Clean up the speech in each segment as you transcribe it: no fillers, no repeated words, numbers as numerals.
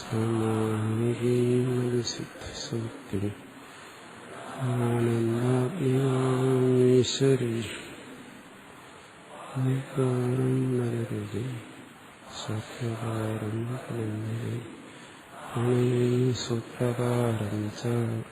സമാധിശുദ്ധി ആനന്ദാത്മീശ്വരി നരതി സത്യകാരം സൂത്രകാരം ചയം.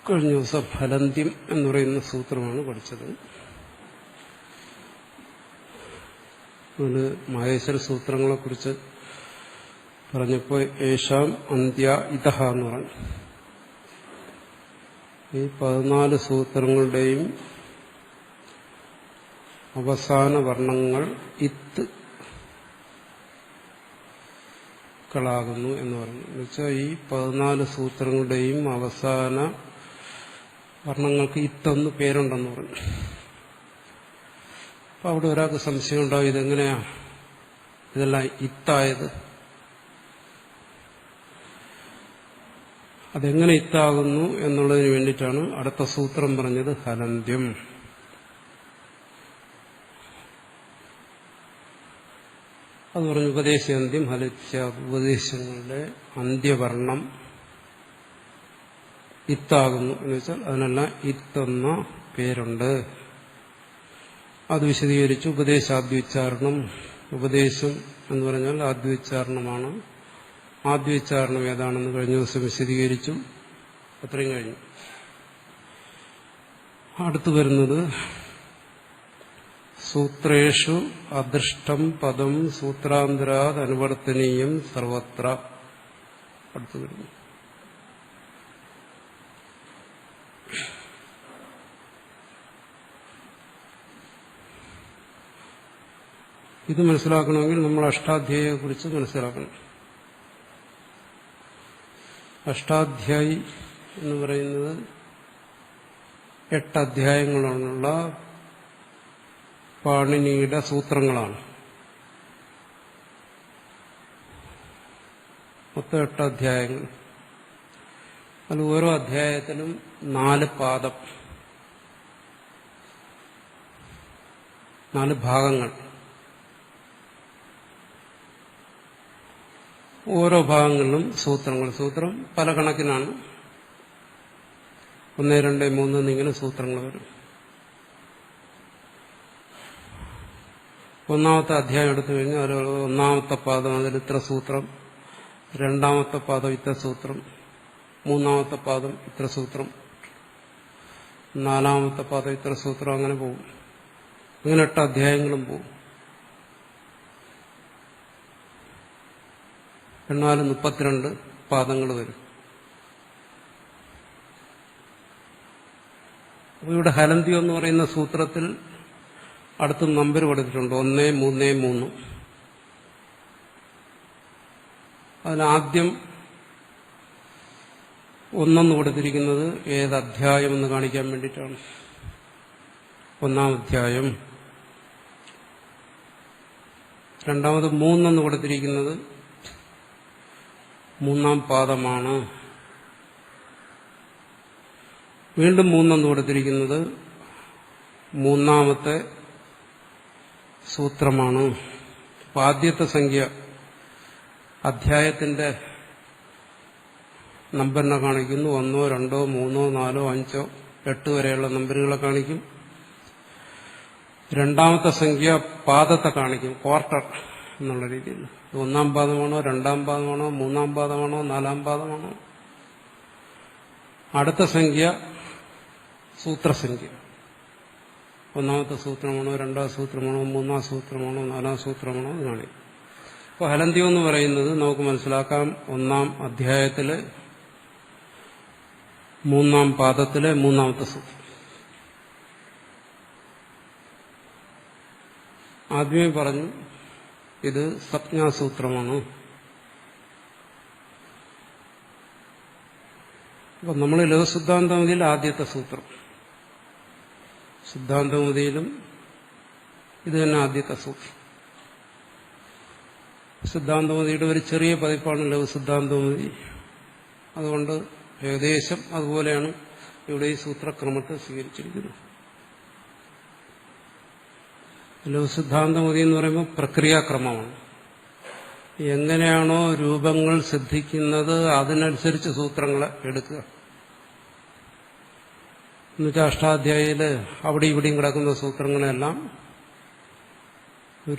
കഴിഞ്ഞ ദിവസം ഫലന്ത്യം എന്ന് പറയുന്ന സൂത്രമാണ് പഠിച്ചത്. അതിന് മഹേശ്വര സൂത്രങ്ങളെ കുറിച്ച് പറഞ്ഞപ്പോൾ യേശാം അന്ത്യ ഇതഹ എന്ന് പറഞ്ഞു. ഈ 14 സൂത്രങ്ങളുടെയും അവസാന വർണ്ണങ്ങൾ ഇത്ത് കളാകുന്നു എന്ന് പറഞ്ഞു. എന്നുവെച്ചാൽ ഈ 14 സൂത്രങ്ങളുടെയും അവസാന വർണ്ണങ്ങൾക്ക് ഇത്തെന്ന് പേരുണ്ടെന്ന് പറഞ്ഞു. അപ്പൊ അവിടെ ഒരാൾക്ക് സംശയം ഉണ്ടാവും, ഇതെങ്ങനെയാ ഇതെല്ലാം ഇത്തായത്, അതെങ്ങനെ ഇത്താകുന്നു എന്നുള്ളതിന് വേണ്ടിയിട്ടാണ് അടുത്ത സൂത്രം പറഞ്ഞത് ഹലന്ത്യം. അത് പറഞ്ഞു ഉപദേശാന്ത്യം ഹലിച്ച ഉപദേശങ്ങളുടെ അന്ത്യവർണം ഇത്താകുന്നു എന്ന് വെച്ചാൽ അതിനെല്ലാം ഇത്തെന്ന പേരുണ്ട്. അത് വിശദീകരിച്ചു. ഉപദേശാദ്യോച്ചാരണം, ഉപദേശം എന്ന് പറഞ്ഞാൽ ആദ്യോച്ചാരണമാണ്. ആദ്യോച്ചാരണം ഏതാണെന്ന് കഴിഞ്ഞ ദിവസം വിശദീകരിച്ചു. അത്രയും കഴിഞ്ഞു. അടുത്തു വരുന്നത് സൂത്രേഷു അദൃഷ്ടം പദം സൂത്രാന്തരാത് അനുവർത്തനീയം സർവത്ര. അടുത്തു വരുന്നു. ഇത് മനസ്സിലാക്കണമെങ്കിൽ നമ്മൾ അഷ്ടാധ്യായിയെക്കുറിച്ച് മനസ്സിലാക്കണം. അഷ്ടാധ്യായി എന്ന് പറയുന്നത് 8 അധ്യായങ്ങളുള്ള പാണിനിയുടെ സൂത്രങ്ങളാണ്. മൊത്തം 8 അധ്യായങ്ങൾ. അത് ഓരോ അധ്യായത്തിലും 4 പാദം, 4 ഭാഗങ്ങൾ. ഓരോ ഭാഗങ്ങളിലും സൂത്രങ്ങൾ. സൂത്രം പല കണക്കിനാണ്. 1, 2, 3 എന്നിങ്ങനെ സൂത്രങ്ങൾ വരും. ഒന്നാമത്തെ അധ്യായം എടുത്തു കഴിഞ്ഞാൽ അതിൽ ഒന്നാമത്തെ പാദം അതിൽ ഇത്ര സൂത്രം, രണ്ടാമത്തെ പാദം ഇത്ര സൂത്രം, മൂന്നാമത്തെ പാദം ഇത്ര സൂത്രം, നാലാമത്തെ പാദം ഇത്ര സൂത്രം, അങ്ങനെ പോകും. അങ്ങനെ 8 അധ്യായങ്ങളും പോകും. എന്നാലും 32 പാദങ്ങൾ വരും. അപ്പൊ ഇവിടെ ഹലന്ത്യം എന്ന് പറയുന്ന സൂത്രത്തിൽ അടുത്ത നമ്പർ കൊടുത്തിട്ടുണ്ട് 1, 3, 3. അതിനാദ്യം 1 കൊടുത്തിരിക്കുന്നത് ഏത് അധ്യായം എന്ന് കാണിക്കാൻ വേണ്ടിയിട്ടാണ്. 1-ാം അധ്യായം. രണ്ടാമത് 3 കൊടുത്തിരിക്കുന്നത് 3-ാം പാദമാണ്. വീണ്ടും 3 കൊടുത്തിരിക്കുന്നത് 3-ാമത്തെ സൂത്രമാണ്. അപ്പൊ ആദ്യത്തെ സംഖ്യ അധ്യായത്തിന്റെ നമ്പറിനെ കാണിക്കുന്നു. 1, 2, 3, 4, 5, 8 വരെയുള്ള നമ്പറുകളെ കാണിക്കും. രണ്ടാമത്തെ സംഖ്യ പാദത്തെ കാണിക്കും, ക്വാർട്ടർ എന്നുള്ള രീതിയിൽ. 1-ാം പാദമാണോ, 2-ാം പാദമാണോ, 3-ാം പാദമാണോ, 4-ാം പാദമാണോ. അടുത്ത സംഖ്യ സൂത്രസംഖ്യ. 1-ാമത്തെ സൂത്രമാണോ, 2-ാം സൂത്രമാണോ, 3-ാം സൂത്രമാണോ, 4-ാം സൂത്രമാണോ എന്ന് കാണിക്കും. അപ്പോൾ ഹലന്ത്യം എന്ന് പറയുന്നത് നമുക്ക് മനസ്സിലാക്കാം 1-ാം അധ്യായത്തിലെ 3-ാം പാദത്തിലെ 3-ാമത്തെ സൂത്രം. ആദ്യമേ പറഞ്ഞു ഇത് സംജ്ഞാസൂത്രമാണ്. അപ്പം നമ്മൾ ലഘുസിദ്ധാന്തത്തിൽ ആദ്യത്തെ സൂത്രം സിദ്ധാന്തകൗമുദിയിലും ഇത് തന്നെ ആദ്യത്തെ സൂത്രം. സിദ്ധാന്തകൗമുദിയുടെ ഒരു ചെറിയ പതിപ്പാണ് ലഘു സിദ്ധാന്തകൗമുദി. അതുകൊണ്ട് ഏകദേശം അതുപോലെയാണ് ഇവിടെ ഈ സൂത്രക്രമത്തെ സ്വീകരിച്ചിരിക്കുന്നത്. ലഘു സിദ്ധാന്തകൗമുദി എന്ന് പറയുമ്പോൾ പ്രക്രിയാക്രമമാണ്. എങ്ങനെയാണോ രൂപങ്ങൾ സിദ്ധിക്കുന്നത് അതിനനുസരിച്ച് സൂത്രങ്ങളെ എടുക്കുക. എന്നുവെച്ചാൽ അഷ്ടാധ്യായില് അവിടെ ഇവിടെയും കിടക്കുന്ന സൂത്രങ്ങളെല്ലാം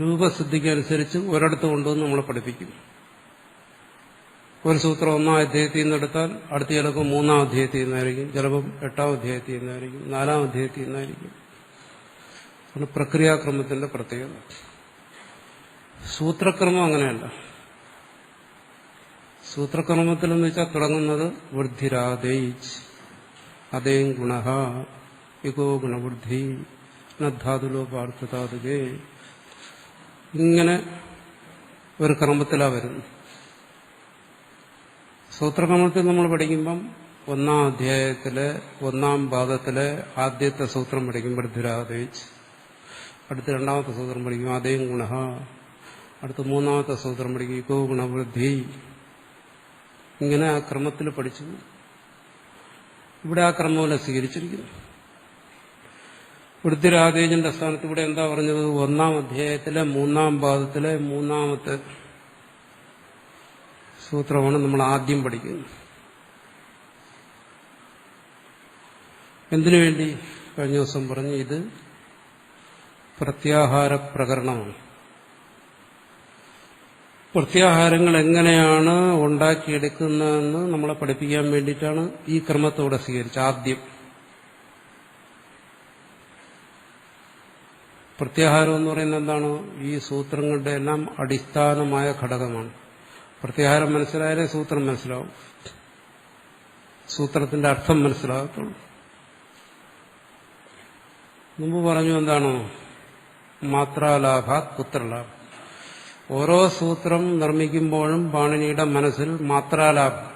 രൂപസിദ്ധിക്കനുസരിച്ച് ഒരിടത്ത് കൊണ്ടുവന്ന് നമ്മളെ പഠിപ്പിക്കും. ഒരു സൂത്രം 1-ാം അധ്യായത്തിൽ നിന്നെടുത്താൽ അടുത്ത ചിലപ്പോൾ 3-ാം അധ്യായത്തിൽ നിന്നായിരിക്കും, ചിലപ്പം 8-ാം അധ്യായത്തിൽ നിന്നായിരിക്കും, 4-ാം അധ്യായത്തിൽ നിന്നായിരിക്കും. അത് പ്രക്രിയാക്രമത്തിന്റെ പ്രത്യേകത. സൂത്രക്രമം അങ്ങനെയല്ല. സൂത്രക്രമത്തിൽ എന്ന് വെച്ചാൽ തുടങ്ങുന്നത് വൃദ്ധിരാദേജ് അതേം ഗുണ യുഗോ ഗുണവൃദ്ധി നധാതുലോ പാർത്ഥതാതുകേ, ഇങ്ങനെ ഒരു ക്രമത്തിലാണ് വരുന്നത്. സൂത്രക്രമത്തിൽ നമ്മൾ പഠിക്കുമ്പം 1-ാം അധ്യായത്തിലെ 1-ാം പാദത്തിലെ ആദ്യത്തെ സൂത്രം പഠിക്കും വൃദ്ധിരാദേജ്, അടുത്ത 2-ാമത്തെ സൂത്രം പഠിക്കും അതേം ഗുണ, അടുത്ത 3-ാമത്തെ സൂത്രം പഠിക്കും യുഗോ ഗുണവൃദ്ധി. ഇങ്ങനെ ആ ക്രമത്തിൽ പഠിച്ചു. ഇവിടെ ആ ക്രമമല്ല സ്വീകരിച്ചിരിക്കുന്നു. വൃദ്ധിരാദേജിന്റെ സ്ഥാനത്ത് ഇവിടെ എന്താ പറഞ്ഞത്? 1-ാം അധ്യായത്തിലെ 3-ാം പാദത്തിലെ 3-ാമത്തെ സൂത്രമാണ് നമ്മൾ ആദ്യം പഠിക്കുന്നത്. എന്തിനു വേണ്ടി? കഴിഞ്ഞ ദിവസം പറഞ്ഞു, ഇത് പ്രത്യാഹാര പ്രകരണമാണ്. പ്രത്യാഹാരങ്ങൾ എങ്ങനെയാണ് ഉണ്ടാക്കിയെടുക്കുന്നതെന്ന് നമ്മളെ പഠിപ്പിക്കാൻ വേണ്ടിയിട്ടാണ് ഈ ക്രമത്തോടെ സ്വീകരിച്ചത്. ആദ്യം പ്രത്യാഹാരം എന്ന് പറയുന്നത് എന്താണ്? ഈ സൂത്രങ്ങളുടെ എല്ലാം അടിസ്ഥാനമായ ഘടകമാണ്. പ്രത്യാഹാരം മനസ്സിലായാലേ സൂത്രം മനസ്സിലാവും, സൂത്രത്തിന്റെ അർത്ഥം മനസ്സിലാകത്തുള്ളൂ. മുമ്പ് പറഞ്ഞു എന്താണോ? മാത്രാലാഭാത് പുത്രലാഭം. ഓരോ സൂത്രം നിർമ്മിക്കുമ്പോഴും പാണിനിയുടെ മനസ്സിൽ മാത്രാലാഭം,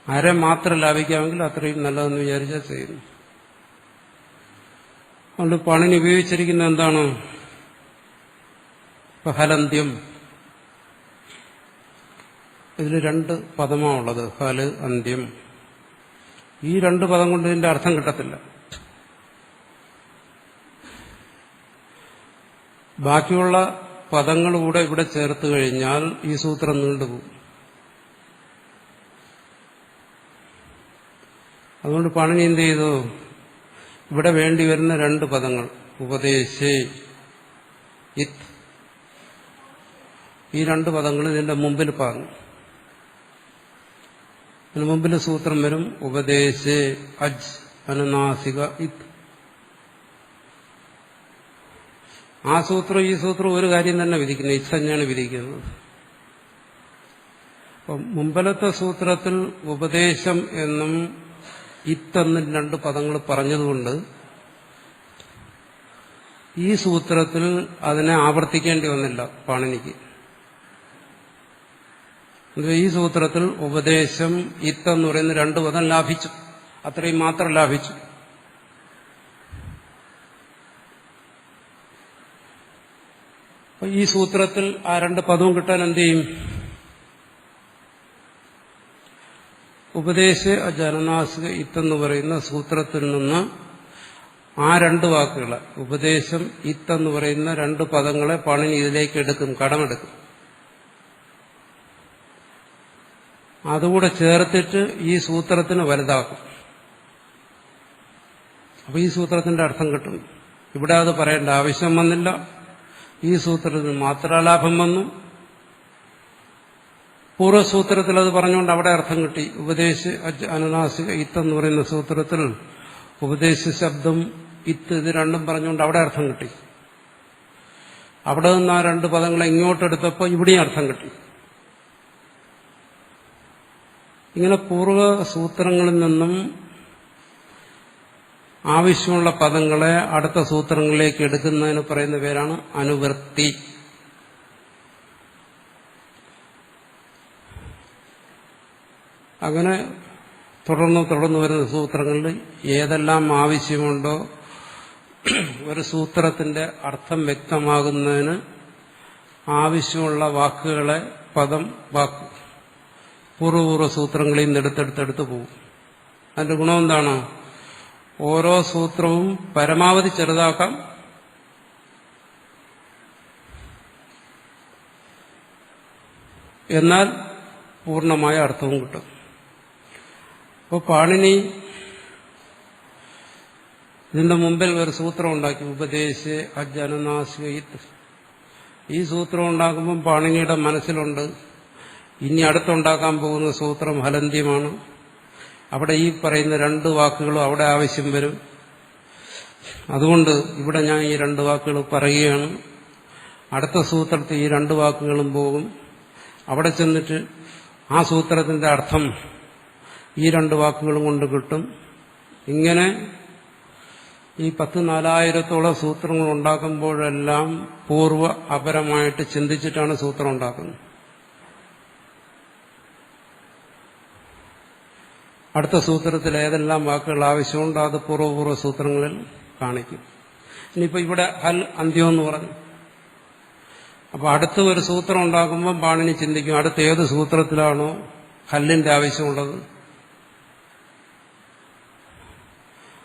ആരെ മാത്രം ലാഭിക്കാമെങ്കിൽ അത്രയും നല്ലതെന്ന് വിചാരിച്ചാൽ ചെയ്യുന്നു. അതുകൊണ്ട് പാണിനി ഉപയോഗിച്ചിരിക്കുന്നത് എന്താണ്? ഹലന്ത്യം. ഇതിൽ 2 പദമാണുള്ളത്, ഹല് അന്ത്യം. ഈ 2 പദം കൊണ്ട് ഇതിന്റെ അർത്ഥം കിട്ടത്തില്ല. ബാക്കിയുള്ള പദങ്ങൾ കൂടെ ഇവിടെ ചേർത്ത് കഴിഞ്ഞാൽ ഈ സൂത്രം നീണ്ടുപോകും. അതുകൊണ്ട് പാണിനി എന്ത് ചെയ്തു? ഇവിടെ വേണ്ടി വരുന്ന 2 പദങ്ങൾ ഉപദേശേ ഇത്, ഈ 2 പദങ്ങൾ ഇതിന്റെ മുമ്പിൽ പറഞ്ഞു. അതിന് മുമ്പിൽ സൂത്രം വരും ഉപദേശേ അജ് അനുനാസിക ഇത്. ആ സൂത്രം ഈ സൂത്രം ഒരു കാര്യം തന്നെ വിധിക്കുന്നത്, ഇത് തന്നെയാണ് വിധിക്കുന്നത്. അപ്പം മുമ്പലത്തെ സൂത്രത്തിൽ ഉപദേശം എന്നും ഇത്തെന്നും 2 പദങ്ങൾ പറഞ്ഞതുകൊണ്ട് ഈ സൂത്രത്തിൽ അതിനെ ആവർത്തിക്കേണ്ടി വന്നില്ല പാണിനിക്ക്. ഈ സൂത്രത്തിൽ ഉപദേശം ഇത്തെന്ന് പറയുന്ന 2 പദം ലാഭിച്ചു, അത്രയും മാത്രം ലാഭിച്ചു. ഈ സൂത്രത്തിൽ ആ 2 പദവും കിട്ടാൻ എന്ത് ചെയ്യും? ഉപദേശ ജനനാസിക ഇത്തെന്ന് പറയുന്ന സൂത്രത്തിൽ നിന്ന് ആ 2 വാക്കുകളെ, ഉപദേശം ഇത്തെന്ന് പറയുന്ന 2 പദങ്ങളെ പാണിനി ഇതിലേക്ക് എടുക്കും, കടമെടുക്കും. അതുകൂടെ ചേർത്തിട്ട് ഈ സൂത്രത്തിന് വലുതാക്കും. അപ്പൊ ഈ സൂത്രത്തിന്റെ അർത്ഥം കിട്ടും. ഇവിടെ അത് പറയേണ്ട ആവശ്യം വന്നില്ല. ഈ സൂത്രത്തിന് മാത്രാലാഭം വന്നു. പൂർവ്വസൂത്രത്തിൽ അത് പറഞ്ഞുകൊണ്ട് അവിടെ അർത്ഥം കിട്ടി. ഉപദേശ അനുനാസിക ഇത്തെന്ന് പറയുന്ന സൂത്രത്തിൽ ഉപദേശ ശബ്ദം ഇത്ത് ഇത് 2 പറഞ്ഞുകൊണ്ട് അവിടെ അർത്ഥം കിട്ടി. അവിടെ നിന്ന് ആ 2 പദങ്ങളെ ഇങ്ങോട്ടെടുത്തപ്പോൾ ഇവിടെയും അർത്ഥം കിട്ടി. ഇങ്ങനെ പൂർവ്വസൂത്രങ്ങളിൽ നിന്നും ആവശ്യമുള്ള പദങ്ങളെ അടുത്ത സൂത്രങ്ങളിലേക്ക് എടുക്കുന്നതിന് പറയുന്ന പേരാണ് അനുവൃത്തി. അങ്ങനെ തുടർന്ന് വരുന്ന സൂത്രങ്ങളിൽ ഏതെല്ലാം ആവശ്യമുണ്ടോ ഒരു സൂത്രത്തിന്റെ അർത്ഥം വ്യക്തമാകുന്നതിന് ആവശ്യമുള്ള വാക്കുകളെ പദം വാക്ക് പൂർവ്വപൂർവ്വ സൂത്രങ്ങളിൽ നിന്ന് എടുത്തെടുത്തെടുത്ത് പോകും. അതിന്റെ ഗുണം എന്താണ്? ഓരോ സൂത്രവും പരമാവധി ചെറുതാക്കാം, എന്നാൽ പൂർണ്ണമായ അർത്ഥവും കിട്ടും. അപ്പോൾ പാണിനി ഇതിന്റെ മുമ്പിൽ ഒരു സൂത്രം ഉണ്ടാക്കി, ഉപദേശ അജനനാശ്വയിത്. ഈ സൂത്രം ഉണ്ടാക്കുമ്പം പാണിനിയുടെ മനസ്സിലുണ്ട് ഇനി അടുത്തുണ്ടാക്കാൻ പോകുന്ന സൂത്രം ഹലന്ത്യമാണ്. അവിടെ ഈ പറയുന്ന രണ്ട് വാക്കുകളും അവിടെ ആവശ്യം വരും. അതുകൊണ്ട് ഇവിടെ ഞാൻ ഈ രണ്ട് വാക്കുകൾ പറയുകയാണ്. അടുത്ത സൂത്രത്തിൽ ഈ രണ്ട് വാക്കുകളും പോകും. അവിടെ ചെന്നിട്ട് ആ സൂത്രത്തിന്റെ അർത്ഥം ഈ രണ്ട് വാക്കുകളും കൊണ്ട് കിട്ടും. ഇങ്ങനെ ഈ 10,000-ഓളം സൂത്രങ്ങൾ ഉണ്ടാക്കുമ്പോഴെല്ലാം പൂർവ്വ അപരമായിട്ട് ചിന്തിച്ചിട്ടാണ് സൂത്രം ഉണ്ടാക്കുന്നത്. അടുത്ത സൂത്രത്തിൽ ഏതെല്ലാം വാക്കുകൾ ആവശ്യമുണ്ട് അത് പൂർവ്വപൂർവ്വ സൂത്രങ്ങളിൽ കാണിക്കും. ഇനിയിപ്പോൾ ഇവിടെ ഹൽ അന്ത്യം എന്ന് പറഞ്ഞു. അപ്പോൾ അടുത്ത ഒരു സൂത്രം ഉണ്ടാക്കുമ്പോൾ പാണിനി ചിന്തിക്കും അടുത്ത ഏത് സൂത്രത്തിലാണോ ഹല്ലിന്റെ ആവശ്യമുള്ളത്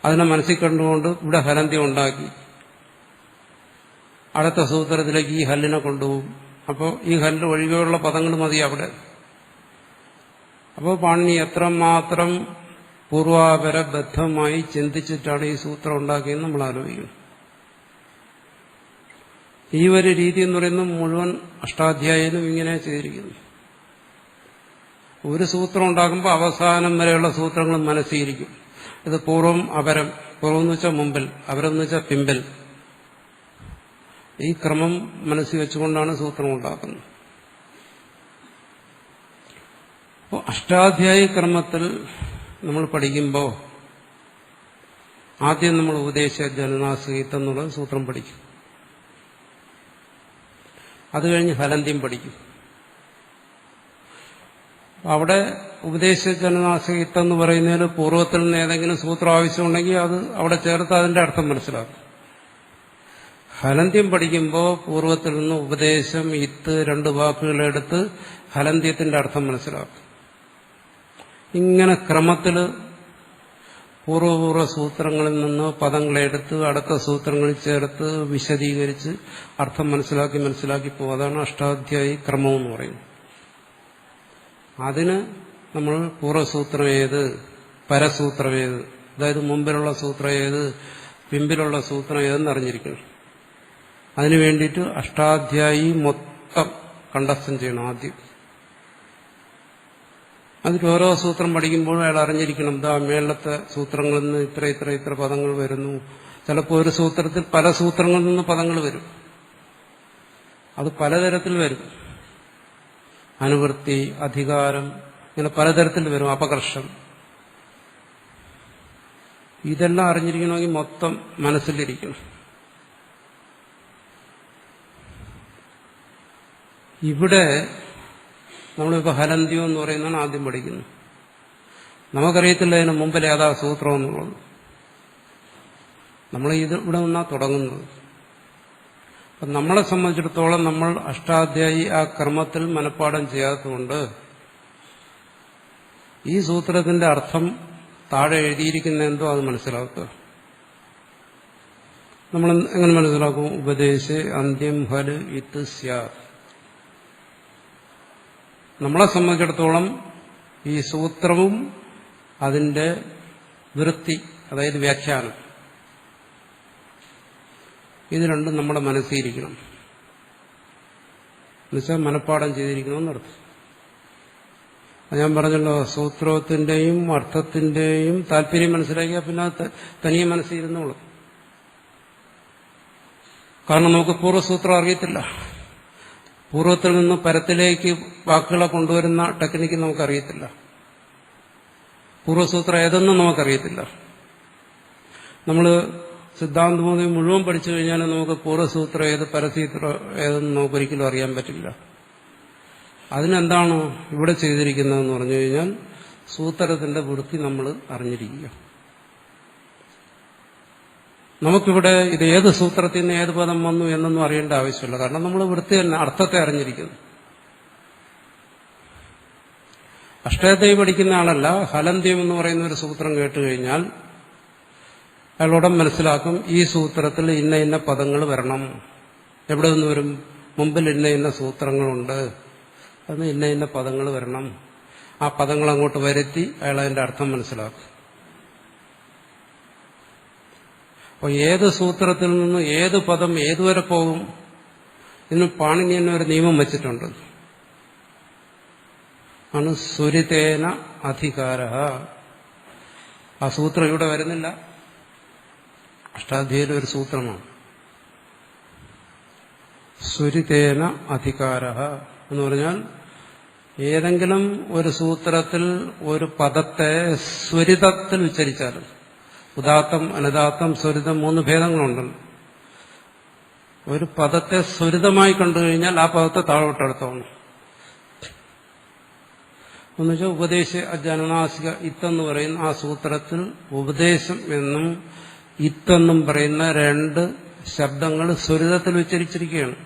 അതിനെ മനസ്സിൽ കണ്ടുകൊണ്ട് ഇവിടെ ഹലന്ത്യം ഉണ്ടാക്കി അടുത്ത സൂത്രത്തിലേക്ക് ഈ ഹല്ലിനെ കൊണ്ടുപോകും. അപ്പോൾ ഈ ഹല്ല് ഒഴികെയുള്ള പദങ്ങൾ മതി അവിടെ. അപ്പോൾ പാണിനി എത്രമാത്രം പൂർവാപരബദ്ധമായി ചിന്തിച്ചിട്ടാണ് ഈ സൂത്രം ഉണ്ടാക്കിയെന്ന് നമ്മൾ ആലോചിക്കണം. ഈ ഒരു രീതി എന്ന് പറയുന്നത് മുഴുവൻ അഷ്ടാധ്യായനും ഇങ്ങനെ ചെയ്തിരിക്കുന്നു. ഒരു സൂത്രം ഉണ്ടാക്കുമ്പോൾ അവസാനം വരെയുള്ള സൂത്രങ്ങൾ മനസ്സിരിക്കും. ഇത് പൂർവം അപരം, പൂർവം എന്ന് വെച്ചാൽ മുമ്പിൽ, അപരം എന്ന് വെച്ചാൽ പിമ്പിൽ. ഈ ക്രമം മനസ്സിൽ വെച്ചുകൊണ്ടാണ് സൂത്രം ഉണ്ടാക്കുന്നത്. അപ്പോൾ അഷ്ടാധ്യായി ക്രമത്തിൽ നമ്മൾ പഠിക്കുമ്പോൾ ആദ്യം നമ്മൾ ഉപദേശ ജനനാസഹിതം എന്നുള്ള സൂത്രം പഠിക്കും. അത് കഴിഞ്ഞ് ഹലന്ത്യം പഠിക്കും. അവിടെ ഉപദേശ ജനനാസഹിതം എന്ന് പറയുന്നതിന് പൂർവ്വത്തിൽ നിന്ന് ഏതെങ്കിലും സൂത്രം ആവശ്യമുണ്ടെങ്കിൽ അത് അവിടെ ചേർത്ത് അതിന്റെ അർത്ഥം മനസ്സിലാക്കും. ഹലന്ത്യം പഠിക്കുമ്പോൾ പൂർവ്വത്തിൽ നിന്ന് ഉപദേശം ഇത്ത് രണ്ട് വാക്കുകളെടുത്ത് ഹലന്ത്യത്തിന്റെ അർത്ഥം മനസ്സിലാക്കും. ഇങ്ങനെ ക്രമത്തിൽ പൂർവ്വപൂർവ്വ സൂത്രങ്ങളിൽ നിന്ന് പദങ്ങളെടുത്ത് അടുത്ത സൂത്രങ്ങളിൽ ചേർത്ത് വിശദീകരിച്ച് അർത്ഥം മനസ്സിലാക്കി പോകും. അതാണ് അഷ്ടാധ്യായി ക്രമം എന്ന് പറയുന്നത്. അതിന് നമ്മൾ പൂർവ്വസൂത്രം ഏത്, പരസൂത്രം ഏത്, അതായത് മുമ്പിലുള്ള സൂത്രം ഏത്, പിമ്പിലുള്ള സൂത്രം ഏതെന്ന് അറിഞ്ഞിരിക്കണം. അതിനു വേണ്ടിയിട്ട് അഷ്ടാധ്യായി മൊത്തം കണ്ടസ്ഥം ചെയ്യണം ആദ്യം. അതിൽ ഓരോ സൂത്രം പഠിക്കുമ്പോഴും അയാൾ അറിഞ്ഞിരിക്കണം എന്താ മേളത്തെ സൂത്രങ്ങളിൽ നിന്ന് ഇത്ര പദങ്ങൾ വരുന്നു. ചിലപ്പോൾ ഒരു സൂത്രത്തിൽ പല സൂത്രങ്ങളിൽ നിന്ന് പദങ്ങൾ വരും. അത് പലതരത്തിൽ വരും. അനുവൃത്തി, അധികാരം, ഇങ്ങനെ പലതരത്തിൽ വരും. അപകർഷം. ഇതെല്ലാം അറിഞ്ഞിരിക്കണമെങ്കിൽ മൊത്തം മനസ്സിലിരിക്കണം. ഇവിടെ നമ്മളിപ്പോൾ ഹലന്ത്യം എന്ന് പറയുന്നതാണ് ആദ്യം പഠിക്കുന്നത്. നമുക്കറിയത്തില്ല ഇതിന് മുമ്പിൽ ഏതാ സൂത്രം എന്നുള്ളത്. നമ്മൾ ഇവിടെ നിന്നാണ് തുടങ്ങുന്നത്. അപ്പം നമ്മളെ സംബന്ധിച്ചിടത്തോളം നമ്മൾ അഷ്ടാധ്യായി ആ ക്രമത്തിൽ മനഃപ്പാഠം ചെയ്യാത്തതുകൊണ്ട് ഈ സൂത്രത്തിന്റെ അർത്ഥം താഴെ എഴുതിയിരിക്കുന്ന എന്തോ അത് മനസ്സിലാക്കുക. നമ്മൾ എങ്ങനെ മനസ്സിലാക്കും? ഉപദേശ അന്ത്യം ഹല് ഇത് സ്യാത്. നമ്മളെ സംബന്ധിച്ചിടത്തോളം ഈ സൂത്രവും അതിന്റെ വൃത്തി, അതായത് വ്യാഖ്യാനം, ഇത് രണ്ടും നമ്മുടെ മനസ്സിരിക്കണം. എന്നുവെച്ചാൽ മനഃപ്പാഠം ചെയ്തിരിക്കണമെന്നർത്ഥം. ഞാൻ പറഞ്ഞല്ലോ, സൂത്രത്തിന്റെയും അർത്ഥത്തിന്റെയും താല്പര്യം മനസ്സിലാക്കിയാൽ പിന്നെ തനിയെ മനസ്സിരുന്നോളും. കാരണം നമുക്ക് പൂർവ്വസൂത്രം അറിയത്തില്ല. പൂർവ്വത്തിൽ നിന്ന് പരത്തിലേക്ക് വാക്കുകളെ കൊണ്ടുവരുന്ന ടെക്നിക്ക് നമുക്കറിയത്തില്ല. പൂർവ്വസൂത്രം ഏതെന്നും നമുക്കറിയത്തില്ല. നമ്മൾ സിദ്ധാന്തമോദി മുഴുവൻ പഠിച്ചു കഴിഞ്ഞാൽ നമുക്ക് പൂർവ്വസൂത്രം ഏത് പരസൂത്രം ഏതെന്ന് നമുക്കൊരിക്കലും അറിയാൻ പറ്റില്ല. അതിനെന്താണ് ഇവിടെ ചെയ്തിരിക്കുന്നതെന്ന് പറഞ്ഞു കഴിഞ്ഞാൽ സൂത്രത്തിന്റെ വൃത്തി നമ്മൾ അറിഞ്ഞിരിക്കുക. നമുക്കിവിടെ ഇത് ഏത് സൂത്രത്തിൽ നിന്ന് ഏത് പദം വന്നു എന്നൊന്നും അറിയേണ്ട ആവശ്യമില്ല. കാരണം നമ്മൾ വൃത്തി തന്നെ അർത്ഥത്തെ അറിഞ്ഞിരിക്കുന്നു. അഷ്ടാധ്യായി പഠിക്കുന്ന ആളല്ല, ഹലന്ത്യം എന്ന് പറയുന്ന ഒരു സൂത്രം കേട്ടുകഴിഞ്ഞാൽ അയാളോടൻ മനസ്സിലാക്കും ഈ സൂത്രത്തിൽ ഇന്ന ഇന്ന പദങ്ങൾ വരണം. എവിടെ നിന്ന് വരും? മുമ്പിൽ ഇന്ന ഇന്ന സൂത്രങ്ങളുണ്ട്, അത് ഇന്ന ഇന്ന പദങ്ങൾ വരണം. ആ പദങ്ങൾ അങ്ങോട്ട് വരുത്തി അയാൾ അതിന്റെ അർത്ഥം മനസ്സിലാക്കും. അപ്പോൾ ഏത് സൂത്രത്തിൽ നിന്ന് ഏത് പദം ഏതുവരെ പോകും ഇതിന് പാണിനി തന്നെ ഒരു നിയമം വച്ചിട്ടുണ്ട്. ആണ് സ്വരിതേന അധികാര. ആ സൂത്രം ഇവിടെ വരുന്നില്ല, അഷ്ടാധ്യായിലെ ഒരു സൂത്രമാണ്. സ്വരിതേന അധികാര എന്ന് പറഞ്ഞാൽ ഏതെങ്കിലും ഒരു സൂത്രത്തിൽ ഒരു പദത്തെ സ്വരിതത്തിൽ ഉച്ചരിച്ചാലും, ഉദാത്തം അനുദാത്തം സ്വരിതം 3 ഭേദങ്ങളുണ്ടല്ലോ. ഒരു പദത്തെ സ്വരിതമായി കണ്ടുകഴിഞ്ഞാൽ ആ പദത്തെ താഴോട്ടെടുത്തോണം. എന്നുവെച്ചാൽ ഉപദേശ ജനനാസിക ഇത്തെന്ന് പറയുന്ന ആ സൂത്രത്തിൽ ഉപദേശം എന്നും ഇത്തെന്നും പറയുന്ന 2 ശബ്ദങ്ങൾ സ്വരിതത്തിൽ ഉച്ചരിച്ചിരിക്കുകയാണ്.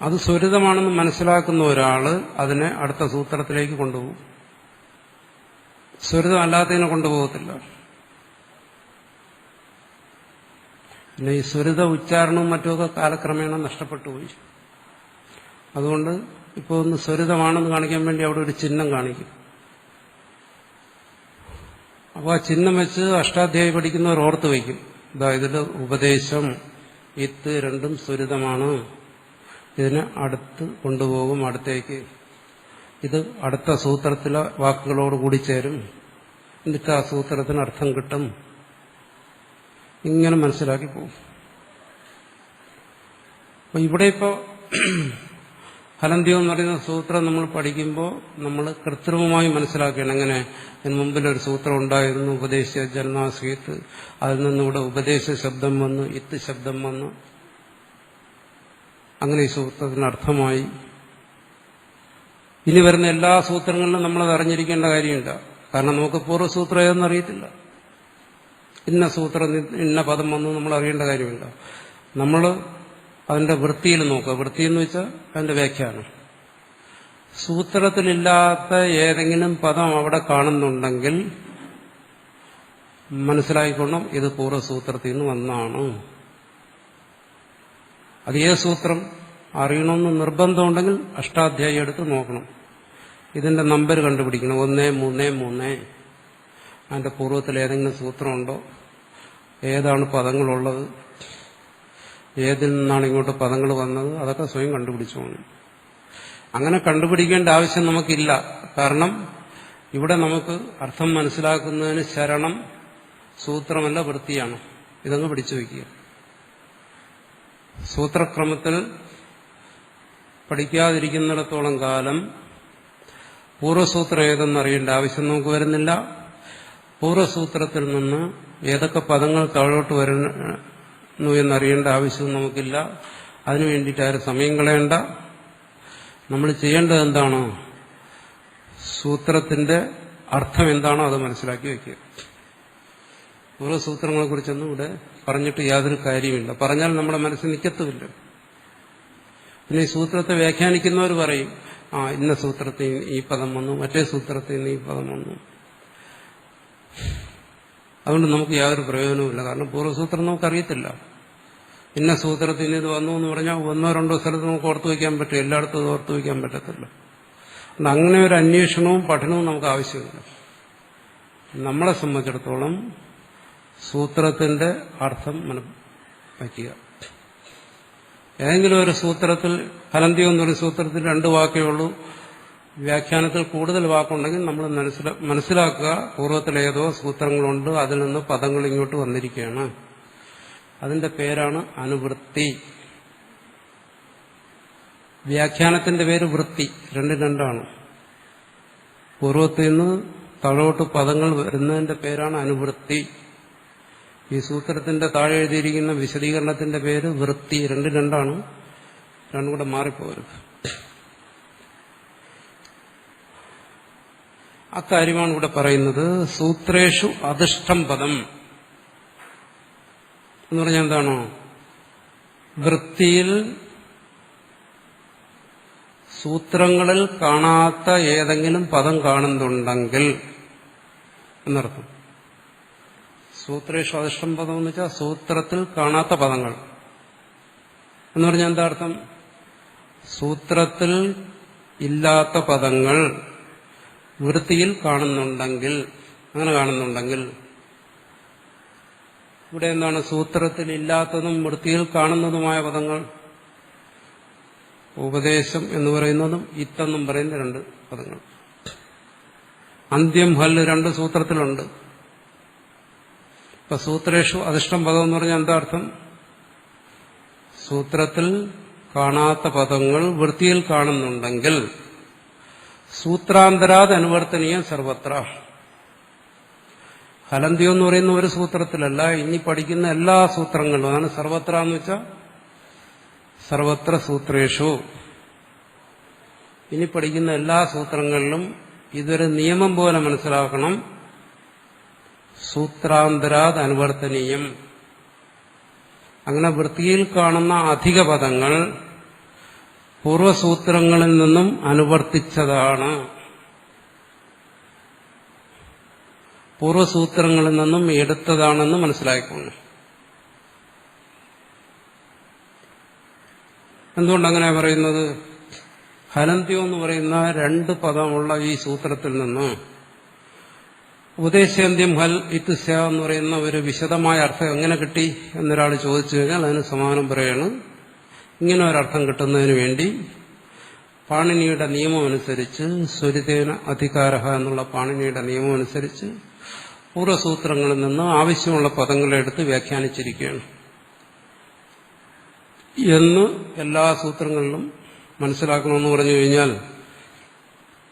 അത് സ്വരിതമാണെന്ന് മനസ്സിലാക്കുന്ന ഒരാള് അതിനെ അടുത്ത സൂത്രത്തിലേക്ക് കൊണ്ടുപോകും. സ്വരിതം അല്ലാത്തതിനെ കൊണ്ടുപോകത്തില്ല. പിന്നെ ഈ സ്വരിത ഉച്ചാരണവും മറ്റുമൊക്കെ കാലക്രമേണ നഷ്ടപ്പെട്ടു പോയി. അതുകൊണ്ട് ഇപ്പോൾ ഒന്ന് സ്വരിതമാണെന്ന് കാണിക്കാൻ വേണ്ടി അവിടെ ഒരു ചിഹ്നം കാണിക്കും. അപ്പോൾ ആ ചിഹ്നം വെച്ച് അഷ്ടാധ്യായി പഠിക്കുന്നവർ ഓർത്ത് വയ്ക്കും. ഇതിൽ ഉപദേശം ഇത്ത് 2 സ്വരിതമാണ്, ഇതിനെ അടുത്ത് കൊണ്ടുപോകും, അടുത്തേക്ക് ഇത് അടുത്ത സൂത്രത്തിലെ വാക്കുകളോട് കൂടി ചേരും, എന്നിട്ട് ആ സൂത്രത്തിന് അർത്ഥം കിട്ടും. ഇങ്ങനെ മനസ്സിലാക്കി പോകും. അപ്പൊ ഇവിടെ ഇപ്പോൾ ഹലന്ത്യം എന്ന് പറയുന്ന സൂത്രം നമ്മൾ പഠിക്കുമ്പോൾ നമ്മൾ കൃത്രിമമായി മനസ്സിലാക്കുകയാണ്. എങ്ങനെ മുമ്പിലൊരു സൂത്രം ഉണ്ടായിരുന്നു, ഉപദേശ ജന്മാസീത്ത്, അതിൽ നിന്നിവിടെ ഉപദേശ ശബ്ദം വന്നു, ഇത്ത് ശബ്ദം വന്നു, അങ്ങനെ ഈ സൂത്രത്തിന് അർത്ഥമായി. ഇനി വരുന്ന എല്ലാ സൂത്രങ്ങളിലും നമ്മളത് അറിഞ്ഞിരിക്കേണ്ട കാര്യമില്ല. കാരണം നമുക്ക് പൂർവ്വസൂത്രം ഏതെന്ന് അറിയത്തില്ല. ഇന്ന സൂത്രം ഇന്ന പദം വന്നു നമ്മൾ അറിയേണ്ട കാര്യമില്ല. നമ്മൾ അതിന്റെ വൃത്തിയിൽ നോക്കുക. വൃത്തി എന്ന് വെച്ചാൽ അതിന്റെ വ്യാഖ്യാനം. സൂത്രത്തിലില്ലാത്ത ഏതെങ്കിലും പദം അവിടെ കാണുന്നുണ്ടെങ്കിൽ മനസ്സിലായിക്കൊള്ളും ഇത് പൂർവ്വസൂത്രത്തിൽ നിന്ന് വന്നാണ്. അത് ഏത് സൂത്രം അറിയണമെന്ന് നിർബന്ധമുണ്ടെങ്കിൽ അഷ്ടാധ്യായി എടുത്ത് നോക്കണം. ഇതിന്റെ നമ്പർ കണ്ടുപിടിക്കണം. 1, 3, 3. അതിന്റെ പൂർവ്വത്തിൽ ഏതെങ്കിലും സൂത്രമുണ്ടോ, ഏതാണ് പദങ്ങളുള്ളത്, ഏതിൽ നിന്നാണ് ഇങ്ങോട്ട് പദങ്ങൾ വന്നത്, അതൊക്കെ സ്വയം കണ്ടുപിടിച്ചോണം. അങ്ങനെ കണ്ടുപിടിക്കേണ്ട ആവശ്യം നമുക്കില്ല. കാരണം ഇവിടെ നമുക്ക് അർത്ഥം മനസ്സിലാക്കുന്നതിന് ശരണം സൂത്രമല്ല വൃത്തിയാണ്. ഇതങ്ങ് പിടിച്ചു വയ്ക്കുക. സൂത്രക്രമത്തിൽ പഠിക്കാതിരിക്കുന്നിടത്തോളം കാലം പൂർവ്വസൂത്രം ഏതെന്നറിയേണ്ട ആവശ്യം നമുക്ക് വരുന്നില്ല. പൂർവ്വസൂത്രത്തിൽ നിന്ന് ഏതൊക്കെ പദങ്ങൾ താഴോട്ട് വരുന്നു എന്നറിയേണ്ട ആവശ്യവും നമുക്കില്ല. അതിനു വേണ്ടിയിട്ട് ആരും സമയം കളയണ്ട. നമ്മൾ ചെയ്യേണ്ടത് എന്താണോ, സൂത്രത്തിന്റെ അർത്ഥം എന്താണോ അത് മനസ്സിലാക്കി വയ്ക്കുക. പൂർവ്വസൂത്രങ്ങളെക്കുറിച്ചൊന്നും ഇവിടെ പറഞ്ഞിട്ട് യാതൊരു കാര്യമില്ല. പറഞ്ഞാൽ നമ്മുടെ മനസ്സിൽ നിൽക്കത്തുമില്ല. പിന്നെ ഈ സൂത്രത്തെ വ്യാഖ്യാനിക്കുന്നവർ പറയും, ഇന്ന സൂത്രത്തിൽ ഈ പദം വന്നു, മറ്റേ സൂത്രത്തിൽ നിന്ന് ഈ പദം വന്നു. അതുകൊണ്ട് നമുക്ക് യാതൊരു പ്രയോജനവുമില്ല. കാരണം പൂർവ്വസൂത്രം നമുക്കറിയത്തില്ല. ഇന്ന സൂത്രത്തിൽ നിന്ന് ഇത് വന്നു എന്ന് പറഞ്ഞാൽ 1, 2 സ്ഥലത്ത് നമുക്ക് ഓർത്തു വയ്ക്കാൻ പറ്റും, എല്ലായിടത്തും അത് ഓർത്തു വയ്ക്കാൻ പറ്റത്തില്ല. അതുകൊണ്ട് അങ്ങനെ ഒരു അന്വേഷണവും പഠനവും നമുക്ക് ആവശ്യമില്ല. നമ്മളെ സംബന്ധിച്ചിടത്തോളം സൂത്രത്തിന്റെ അർത്ഥം വയ്ക്കുക. ഏതെങ്കിലും ഒരു സൂത്രത്തിൽ, ഹലന്ത്യം എന്നൊരു സൂത്രത്തിൽ 2 വാക്കേ ഉള്ളൂ, വ്യാഖ്യാനത്തിൽ കൂടുതൽ വാക്കുണ്ടെങ്കിൽ നമ്മൾ മനസ്സിലാക്കുക പൂർവ്വത്തിലേതോ സൂത്രങ്ങളുണ്ട്, അതിൽ നിന്ന് പദങ്ങൾ ഇങ്ങോട്ട് വന്നിരിക്കുകയാണ്. അതിന്റെ പേരാണ് അനുവൃത്തി. വ്യാഖ്യാനത്തിന്റെ പേര് വൃത്തി. 2 പൂർവ്വത്തിൽ നിന്ന് താഴോട്ട് പദങ്ങൾ വരുന്നതിന്റെ പേരാണ് അനുവൃത്തി. ഈ സൂത്രത്തിന്റെ താഴെ എഴുതിയിരിക്കുന്ന വിശദീകരണത്തിന്റെ പേര് വൃത്തി. 2 രണ്ടും കൂടെ മാറിപ്പോകരുത്. അക്കാര്യമാണ് ഇവിടെ പറയുന്നത്. സൂത്രേഷു അധിഷ്ഠം പദം എന്ന് പറഞ്ഞാൽ എന്താണോ, വൃത്തിയിൽ സൂത്രങ്ങളിൽ കാണാത്ത ഏതെങ്കിലും പദം കാണുന്നുണ്ടെങ്കിൽ എന്നർത്ഥം. സൂത്രേഷു അധിഷ്ഠം പദം എന്ന് വെച്ചാൽ സൂത്രത്തിൽ കാണാത്ത പദങ്ങൾ എന്ന് പറഞ്ഞാൽ എന്താ അർത്ഥം? സൂത്രത്തിൽ ഇല്ലാത്ത പദങ്ങൾ വൃത്തിയിൽ കാണുന്നുണ്ടെങ്കിൽ, അങ്ങനെ കാണുന്നുണ്ടെങ്കിൽ, ഇവിടെ എന്താണ് സൂത്രത്തിൽ ഇല്ലാത്തതും വൃത്തിയിൽ കാണുന്നതുമായ പദങ്ങൾ? ഉപദേശം എന്ന് പറയുന്നതും ഇത്തെന്നും പറയുന്ന രണ്ട് പദങ്ങൾ. അന്ത്യം ഹല്ല് രണ്ട് സൂത്രത്തിലുണ്ട്. ഇപ്പൊ സൂത്രേഷു അധിഷ്ഠം പദം എന്ന് പറഞ്ഞാൽ എന്താ അർത്ഥം? സൂത്രത്തിൽ കാണാത്ത പദങ്ങൾ വൃത്തിയിൽ കാണുന്നുണ്ടെങ്കിൽ സൂത്രാന്തരാത് അനുവർത്തനീയം സർവത്ര. ഹലന്ത്യം എന്ന് പറയുന്ന ഒരു സൂത്രത്തിലല്ല, ഇനി പഠിക്കുന്ന എല്ലാ സൂത്രങ്ങളിലും. അതാണ് സർവത്ര എന്ന് വെച്ചാൽ സർവത്ര സൂത്രേഷു. ഇനി പഠിക്കുന്ന എല്ലാ സൂത്രങ്ങളിലും ഇതൊരു നിയമം പോലെ മനസ്സിലാക്കണം. സൂത്രാന്തരാത് അനുവർത്തനീയം. അങ്ങനെ വൃത്തിയിൽ കാണുന്ന അധിക പദങ്ങൾ പൂർവസൂത്രങ്ങളിൽ നിന്നും അനുവർത്തിച്ചതാണ്, പൂർവസൂത്രങ്ങളിൽ നിന്നും എടുത്തതാണെന്ന് മനസ്സിലാക്കണം. എന്തുകൊണ്ടങ്ങനെ പറയുന്നത്? ഹലന്ത്യം എന്ന് പറയുന്ന രണ്ട് പദമുള്ള ഈ സൂത്രത്തിൽ നിന്ന് ഉപദേശാന്ത്യം ഹൽ ഇത്ത് സ്യ എന്ന് പറയുന്ന ഒരു വിശദമായ അർത്ഥം എങ്ങനെ കിട്ടി എന്നൊരാൾ ചോദിച്ചു കഴിഞ്ഞാൽ അതിന് സമാനം പറയാണ്. ഇങ്ങനെ ഒരർത്ഥം കിട്ടുന്നതിന് വേണ്ടി പാണിനിയുടെ നിയമം അനുസരിച്ച്, സ്വരിതേന അധികാരഃ എന്നുള്ള പാണിനിയുടെ നിയമം അനുസരിച്ച് പൂർവ്വസൂത്രങ്ങളിൽ നിന്ന് ആവശ്യമുള്ള പദങ്ങളെടുത്ത് വ്യാഖ്യാനിച്ചിരിക്കുകയാണ് എന്ന് എല്ലാ സൂത്രങ്ങളിലും മനസ്സിലാക്കണമെന്ന് പറഞ്ഞു കഴിഞ്ഞാൽ,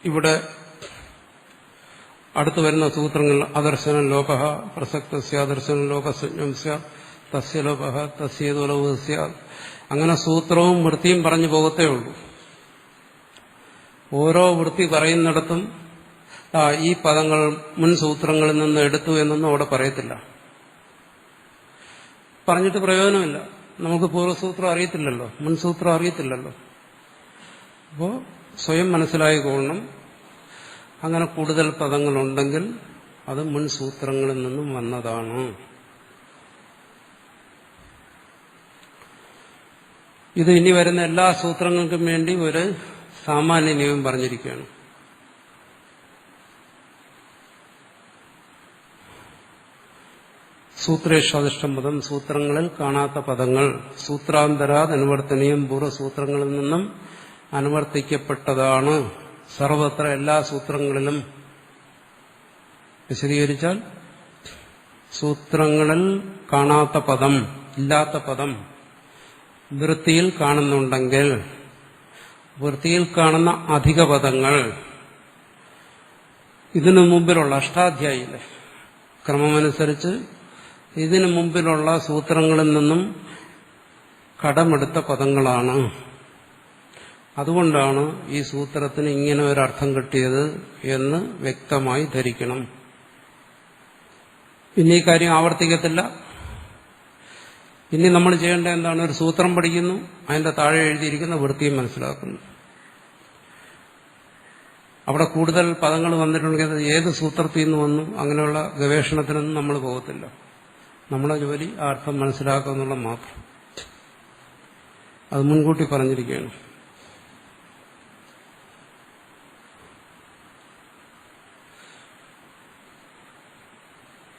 ഇവിടെ അടുത്തു വരുന്ന സൂത്രങ്ങൾ അദർശനം ലോകഃ പ്രസക്തസ്യ അദർശനം ലോകസഞ്ജം സ്യാത് തസ്യ ലോകഃ തസ്യേതോ ലോകഃ സ്യാത്, അങ്ങനെ സൂത്രവും വൃത്തിയും പറഞ്ഞു പോകത്തേ ഉള്ളൂ. ഓരോ വൃത്തി പറയുന്നിടത്തും ഈ പദങ്ങൾ മുൻ സൂത്രങ്ങളിൽ നിന്ന് എടുത്തു എന്നൊന്നും അവിടെ പറയത്തില്ല. പറഞ്ഞിട്ട് പ്രയോജനമില്ല. നമുക്ക് പൂർവ്വസൂത്രം അറിയത്തില്ലല്ലോ, മുൻസൂത്രം അറിയത്തില്ലല്ലോ. അപ്പോൾ സ്വയം മനസ്സിലായിക്കൊള്ളണം, അങ്ങനെ കൂടുതൽ പദങ്ങളുണ്ടെങ്കിൽ അത് മുൻ സൂത്രങ്ങളിൽ നിന്നും വന്നതാണ്. ഇത് ഇനി വരുന്ന എല്ലാ സൂത്രങ്ങൾക്കും വേണ്ടി ഒരു സാമാന്യ നിയമം പറഞ്ഞിരിക്കുകയാണ്. സൂത്രേഷാധിഷ്ഠം പദം, സൂത്രങ്ങളിൽ കാണാത്ത പദങ്ങൾ സൂത്രാന്തരാത് അനുവർത്തനീയം, പൂർവ്വസൂത്രങ്ങളിൽ നിന്നും അനുവർത്തിക്കപ്പെട്ടതാണ്. സർവത്ര എല്ലാ സൂത്രങ്ങളിലും. വിശദീകരിച്ചാൽ സൂത്രങ്ങളിൽ കാണാത്ത പദം, ഇല്ലാത്ത പദം വൃത്തിയിൽ കാണുന്നുണ്ടെങ്കിൽ, വൃത്തിയിൽ കാണുന്ന അധിക പദങ്ങൾ ഇതിനു മുമ്പിലുള്ള അഷ്ടാധ്യായിയിലെ ക്രമമനുസരിച്ച് ഇതിനു മുമ്പിലുള്ള സൂത്രങ്ങളിൽ നിന്നും കടമെടുത്ത പദങ്ങളാണ്. അതുകൊണ്ടാണ് ഈ സൂത്രത്തിന് ഇങ്ങനെ ഒരർത്ഥം കിട്ടിയത് എന്ന് വ്യക്തമായി ധരിക്കണം. പിന്നെ ഈ കാര്യം ആവർത്തിക്കത്തില്ല. ഇനി നമ്മൾ ചെയ്യേണ്ട എന്താണ്? ഒരു സൂത്രം പഠിക്കുന്നു, അതിന്റെ താഴെ എഴുതിയിരിക്കുന്ന വൃത്തിയും മനസ്സിലാക്കുന്നു. അവിടെ കൂടുതൽ പദങ്ങൾ വന്നിട്ടുണ്ടെങ്കിൽ അത് ഏത് സൂത്രത്തിൽ നിന്ന് വന്നു, അങ്ങനെയുള്ള ഗവേഷണത്തിനൊന്നും നമ്മൾ പോകത്തില്ല. നമ്മളെ ജോലി ആ അർത്ഥം മനസ്സിലാക്കുക എന്നുള്ള മാത്രം. അത് മുൻകൂട്ടി പറഞ്ഞിരിക്കുകയാണ്.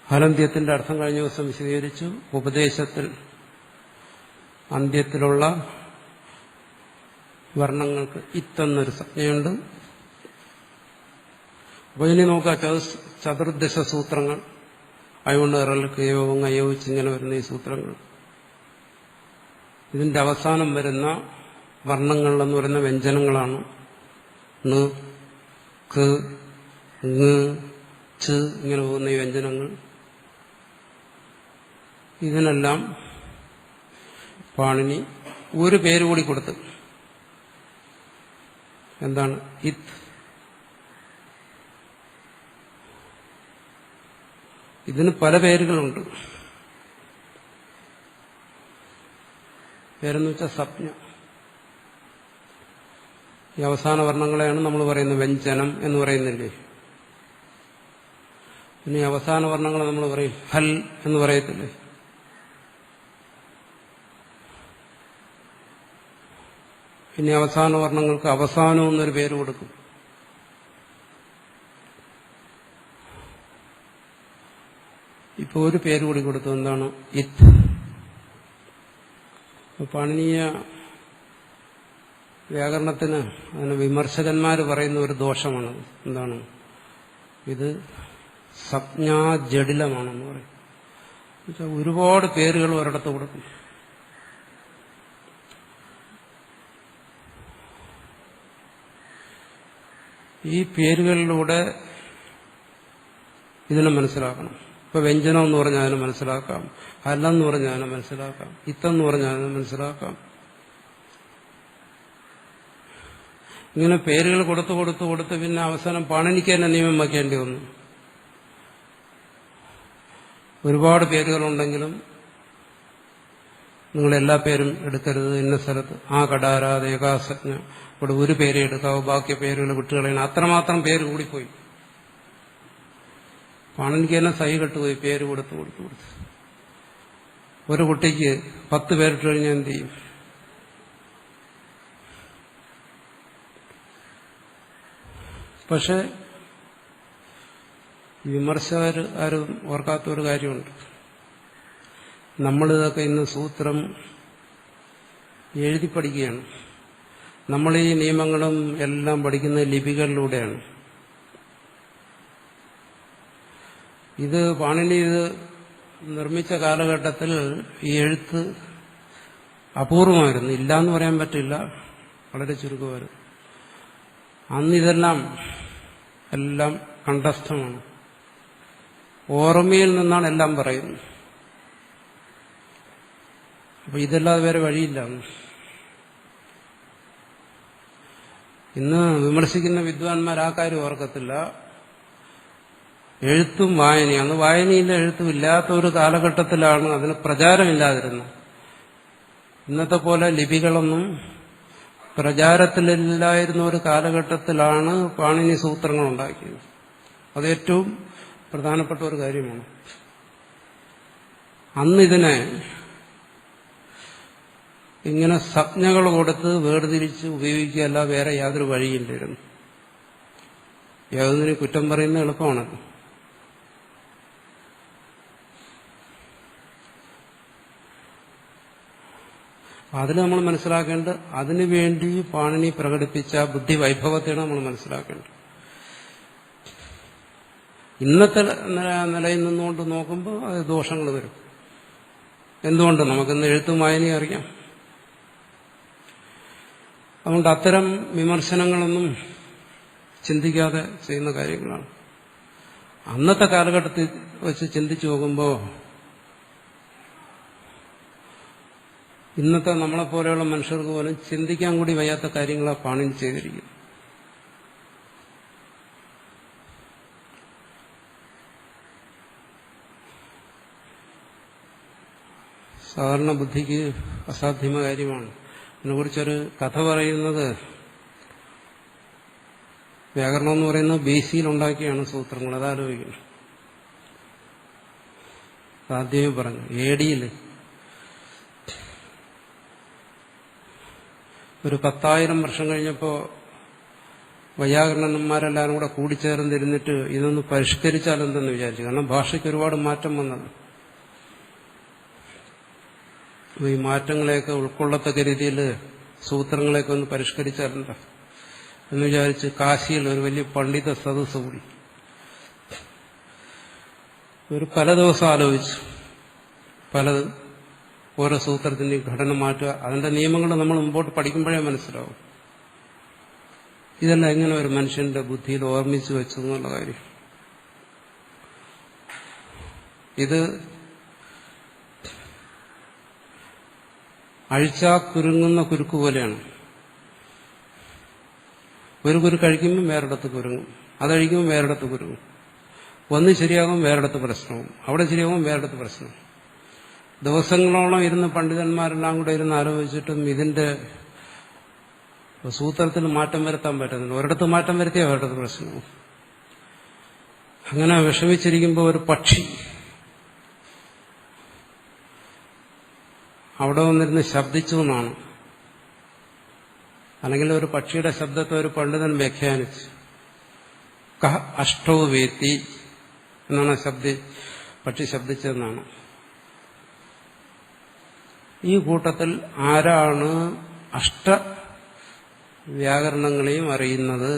ഹലന്ത്യത്തിന്റെ അർത്ഥം കഴിഞ്ഞ ദിവസം വിശദീകരിച്ചു. ഉപദേശത്തിൽ അന്ത്യത്തിലുള്ള വർണ്ണങ്ങൾക്ക് ഇത്തെന്നൊരു സംജ്ഞയുണ്ട്. അപ്പൊ ഇനി നോക്കാം, ചതുർദശ സൂത്രങ്ങൾ, അയോണ്ട് ഇറൽക്ക് യോഗം അയോവിച്ച് ഇങ്ങനെ വരുന്ന ഈ സൂത്രങ്ങൾ, ഇതിന്റെ അവസാനം വരുന്ന വർണ്ണങ്ങൾ എന്ന് പറയുന്ന വ്യഞ്ജനങ്ങളാണ്. ന്, ക്, ങ്, ഛ് ഇങ്ങനെ പോകുന്ന ഈ വ്യഞ്ജനങ്ങൾ. ഇതിനെല്ലാം പാണിനി ഒരു പേര് കൂടി കൊടുത്ത്, എന്താണ്? ഇത്ത്. ഇതിന് പല പേരുകളുണ്ട്. പേരെന്ന് വെച്ചാൽ സംജ്ഞ. ഈ അവസാന വർണ്ണങ്ങളെയാണ് നമ്മൾ പറയുന്നത് വ്യഞ്ജനം എന്ന് പറയുന്നില്ലേ. പിന്നെ അവസാന വർണ്ണങ്ങളെ നമ്മൾ പറയും ഹൽ എന്ന് പറയത്തില്ലേ. ഇനി അവസാന വർണ്ണങ്ങൾക്ക് അവസാനം എന്നൊരു പേര് കൊടുക്കും. ഇപ്പോൾ ഒരു പേര് കൂടി കൊടുത്തു. എന്താണ്? ഇത്ത്. പാണിനീയ വ്യാകരണത്തിന് അതിന് വിമർശകന്മാർ പറയുന്ന ഒരു ദോഷമാണത്. എന്താണ്? ഇത് സംജ്ഞാജടിലമാണെന്ന് പറയും. എന്നുവെച്ചാൽ ഒരുപാട് പേരുകൾ ഒരിടത്ത് കൊടുക്കും. ഈ പേരുകളിലൂടെ ഇതിനെ മനസ്സിലാക്കണം. ഇപ്പൊ വ്യഞ്ജനം എന്ന് പറഞ്ഞാൽ അതിനെ മനസ്സിലാക്കാം, ഹല്ലെന്ന് പറഞ്ഞാൽ അതിനെ മനസ്സിലാക്കാം, ഇത്തെന്ന് പറഞ്ഞാൽ അതിനെ മനസ്സിലാക്കാം. ഇങ്ങനെ പേരുകൾ കൊടുത്ത് പിന്നെ അവസാനം പാണിനിക്ക് തന്നെ നിയമം വയ്ക്കേണ്ടി വന്നു. ഒരുപാട് പേരുകളുണ്ടെങ്കിലും നിങ്ങളെല്ലാ പേരും എടുക്കരുത്. ഇന്ന സ്ഥലത്ത് ആ കടാരാത് ഏകാസജ്ഞ, ഇവിടെ ഒരു പേരെ എടുക്കാവൂ, ബാക്കി പേരുകൾ വിട്ടുകളയണം. അത്രമാത്രം പേര് കൂടിപ്പോയി. പാണിനിക്ക് തന്നെ സഹി കെട്ടുപോയി. പേര് കൊടുത്ത് ഒരു കുട്ടിക്ക് 10 പേരിട്ട് കഴിഞ്ഞാൽ എന്ത് ചെയ്യും? പക്ഷെ വിമർശകർ ആരും ഓർക്കാത്തൊരു കാര്യമുണ്ട്. നമ്മളിതൊക്കെ ഇന്ന് സൂത്രം എഴുതി പഠിക്കുകയാണ്. നമ്മൾ ഈ നിയമങ്ങളും എല്ലാം പഠിക്കുന്ന ലിപികളിലൂടെയാണ്. ഇത് പാണിനി ഇത് നിർമ്മിച്ച കാലഘട്ടത്തിൽ ഈ എഴുത്ത് അപൂർവമായിരുന്നു. ഇല്ലാന്ന് പറയാൻ പറ്റില്ല, വളരെ ചുരുക്കമായിരുന്നു. അന്നിതെല്ലാം കണ്ഠസ്ഥമാണ്. ഓർമ്മയിൽ നിന്നാണ് എല്ലാം പറയുന്നത്. അപ്പൊ ഇതല്ലാതെ വേറെ വഴിയില്ല. ഇന്ന് വിമർശിക്കുന്ന വിദ്വാൻമാർ ആ കാര്യം ഓർക്കത്തില്ല. എഴുത്തും വായനയും, അന്ന് വായനയില്ല എഴുത്തും ഇല്ലാത്ത ഒരു കാലഘട്ടത്തിലാണ് അതിന് പ്രചാരമില്ലാതിരുന്നത്. ഇന്നത്തെ പോലെ ലിപികളൊന്നും പ്രചാരത്തിലില്ലായിരുന്ന ഒരു കാലഘട്ടത്തിലാണ് പാണിനി സൂത്രങ്ങൾ ഉണ്ടാക്കിയത്. അത് ഏറ്റവും പ്രധാനപ്പെട്ട ഒരു കാര്യമാണ്. അന്നിതിനെ ഇങ്ങനെ സംജ്ഞകൾ കൊടുത്ത് വേർതിരിച്ച് ഉപയോഗിക്കുകയല്ല വേറെ യാതൊരു വഴിയില്ലായിരുന്നു. യാതൊന്നിനെ കുറ്റം പറയുന്നത് എളുപ്പമാണല്ലോ. അതിൽ നമ്മൾ മനസ്സിലാക്കേണ്ടത്, അതിനുവേണ്ടി പാണിനി പ്രകടിപ്പിച്ച ബുദ്ധി വൈഭവത്തെയാണ് നമ്മൾ മനസ്സിലാക്കേണ്ടത്. ഇന്നത്തെ നിലയിൽ നിന്നുകൊണ്ട് നോക്കുമ്പോൾ അത് ദോഷങ്ങൾ വരും. എന്തുകൊണ്ട്? നമുക്കിന്ന് എഴുത്തും വായനയും അറിയാം. അതുകൊണ്ട് അത്തരം വിമർശനങ്ങളൊന്നും ചിന്തിക്കാതെ ചെയ്യുന്ന കാര്യങ്ങളാണ്. അന്നത്തെ കാലഘട്ടത്തിൽ വെച്ച് ചിന്തിച്ചു നോക്കുമ്പോൾ ഇന്നത്തെ നമ്മളെപ്പോലെയുള്ള മനുഷ്യർക്ക് പോലും ചിന്തിക്കാൻ കൂടി വയ്യാത്ത കാര്യങ്ങളാണ് പാണിനി ചെയ്തിരിക്കുന്നത്. സാധാരണ ബുദ്ധിക്ക് അസാധ്യമായ കാര്യമാണ്. അതിനെക്കുറിച്ചൊരു കഥ പറയുന്നത്, വ്യാകരണം എന്ന് പറയുന്നത് ബി.സിയിൽ ഉണ്ടാക്കിയാണ് സൂത്രങ്ങൾ. അതാലോചിക്കണം. ആദ്യമേ പറഞ്ഞു എ.ഡിയിൽ ഒരു 10,000 വർഷം കഴിഞ്ഞപ്പോൾ വൈയാകരണന്മാരെല്ലാവരും കൂടെ കൂടിച്ചേർന്നിരുന്നിട്ട് ഇതൊന്ന് പരിഷ്കരിച്ചാലെന്തെന്ന് വിചാരിച്ചു. കാരണം ഭാഷയ്ക്ക് ഒരുപാട് മാറ്റം വന്നത്. ഈ മാറ്റങ്ങളെയൊക്കെ ഉൾക്കൊള്ളത്തക്ക രീതിയിൽ സൂത്രങ്ങളെയൊക്കെ ഒന്ന് പരിഷ്കരിച്ചാലെന്താ എന്ന് വിചാരിച്ച് കാശിയിൽ ഒരു വലിയ പണ്ഡിത സദസ്സ് കൂടി. പല ദിവസം ആലോചിച്ചു. പലതും ഓരോ സൂത്രത്തിന്റെയും ഘടന മാറ്റുക, അതിന്റെ നിയമങ്ങൾ നമ്മൾ മുമ്പോട്ട് പഠിക്കുമ്പോഴേ മനസ്സിലാവും ഇതെല്ലാം എങ്ങനെ ഒരു മനുഷ്യന്റെ ബുദ്ധിയിൽ ഓർമ്മിച്ചു വെച്ചു എന്നുള്ള കാര്യം. ഇത് അഴിച്ചാ കുരുങ്ങുന്ന കുരുക്ക് പോലെയാണ്. ഒരു കുരുക്ക് കഴിക്കുമ്പോൾ വേറിടത്ത് കുരുങ്ങും, അതഴിക്കുമ്പോൾ വേറിടത്ത് കുരുങ്ങും. ഒന്ന് ശരിയാകും വേറെടുത്ത് പ്രശ്നവും, അവിടെ ശരിയാകും വേറെടുത്ത് പ്രശ്നവും. ദിവസങ്ങളോളം ഇരുന്ന് പണ്ഡിതന്മാരെല്ലാം കൂടെ ഇരുന്ന് ആലോചിച്ചിട്ടും ഇതിന്റെ സൂത്രത്തിൽ മാറ്റം വരുത്താൻ പറ്റുന്നില്ല. ഒരിടത്ത് മാറ്റം വരുത്തിയാൽ വേറെടുത്ത് പ്രശ്നവും. അങ്ങനെ വിഷമിച്ചിരിക്കുമ്പോൾ ഒരു പക്ഷി അവിടെ വന്നിരുന്ന് ശബ്ദിച്ചു എന്നാണ്, അല്ലെങ്കിൽ ഒരു പക്ഷിയുടെ ശബ്ദത്തെ ഒരു പണ്ഡിതൻ വ്യാഖ്യാനിച്ചു. കഹ അഷ്ടോ വേത്തി എന്നാണ് പക്ഷി ശബ്ദിച്ചതെന്നാണ്. ഈ കൂട്ടത്തിൽ ആരാണ് വ്യാകരണങ്ങളെയും അറിയുന്നത്?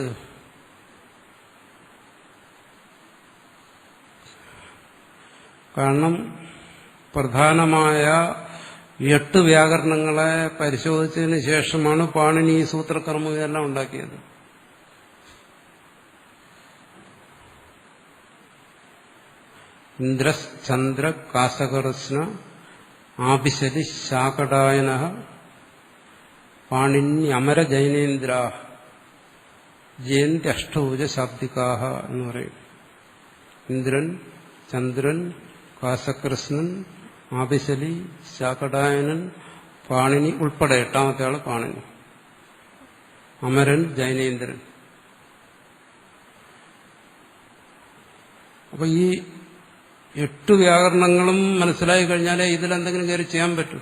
കാരണം പ്രധാനമായ 8 വ്യാകരണങ്ങളെ പരിശോധിച്ചതിന് ശേഷമാണ് പാണിനി ഈ സൂത്രകർമ്മം ഇതെല്ലാം ഉണ്ടാക്കിയത്. ഇന്ദ്രസ് ചന്ദ്ര കാസകർസ്ന ആഭിശരി ശാകടായന പാണിന്യമര ജൈനേന്ദ്ര ജയന്ത്യഷ്ടൗജ ശാബ്ദികാഹ എന്ന് പറയും. ഇന്ദ്രൻ, ചന്ദ്രൻ, കാസകൃഷ്ണൻ, ആഭിശലി, ശാകടായനൻ, പാണിനി ഉൾപ്പെടെ 8ാമത്തെ ആള് പാണിനി, അമരൻ, ജൈനേന്ദ്രൻ. അപ്പൊ ഈ 8 വ്യാകരണങ്ങളും മനസ്സിലായി കഴിഞ്ഞാലേ ഇതിലെന്തെങ്കിലും കയറി ചെയ്യാൻ പറ്റൂ.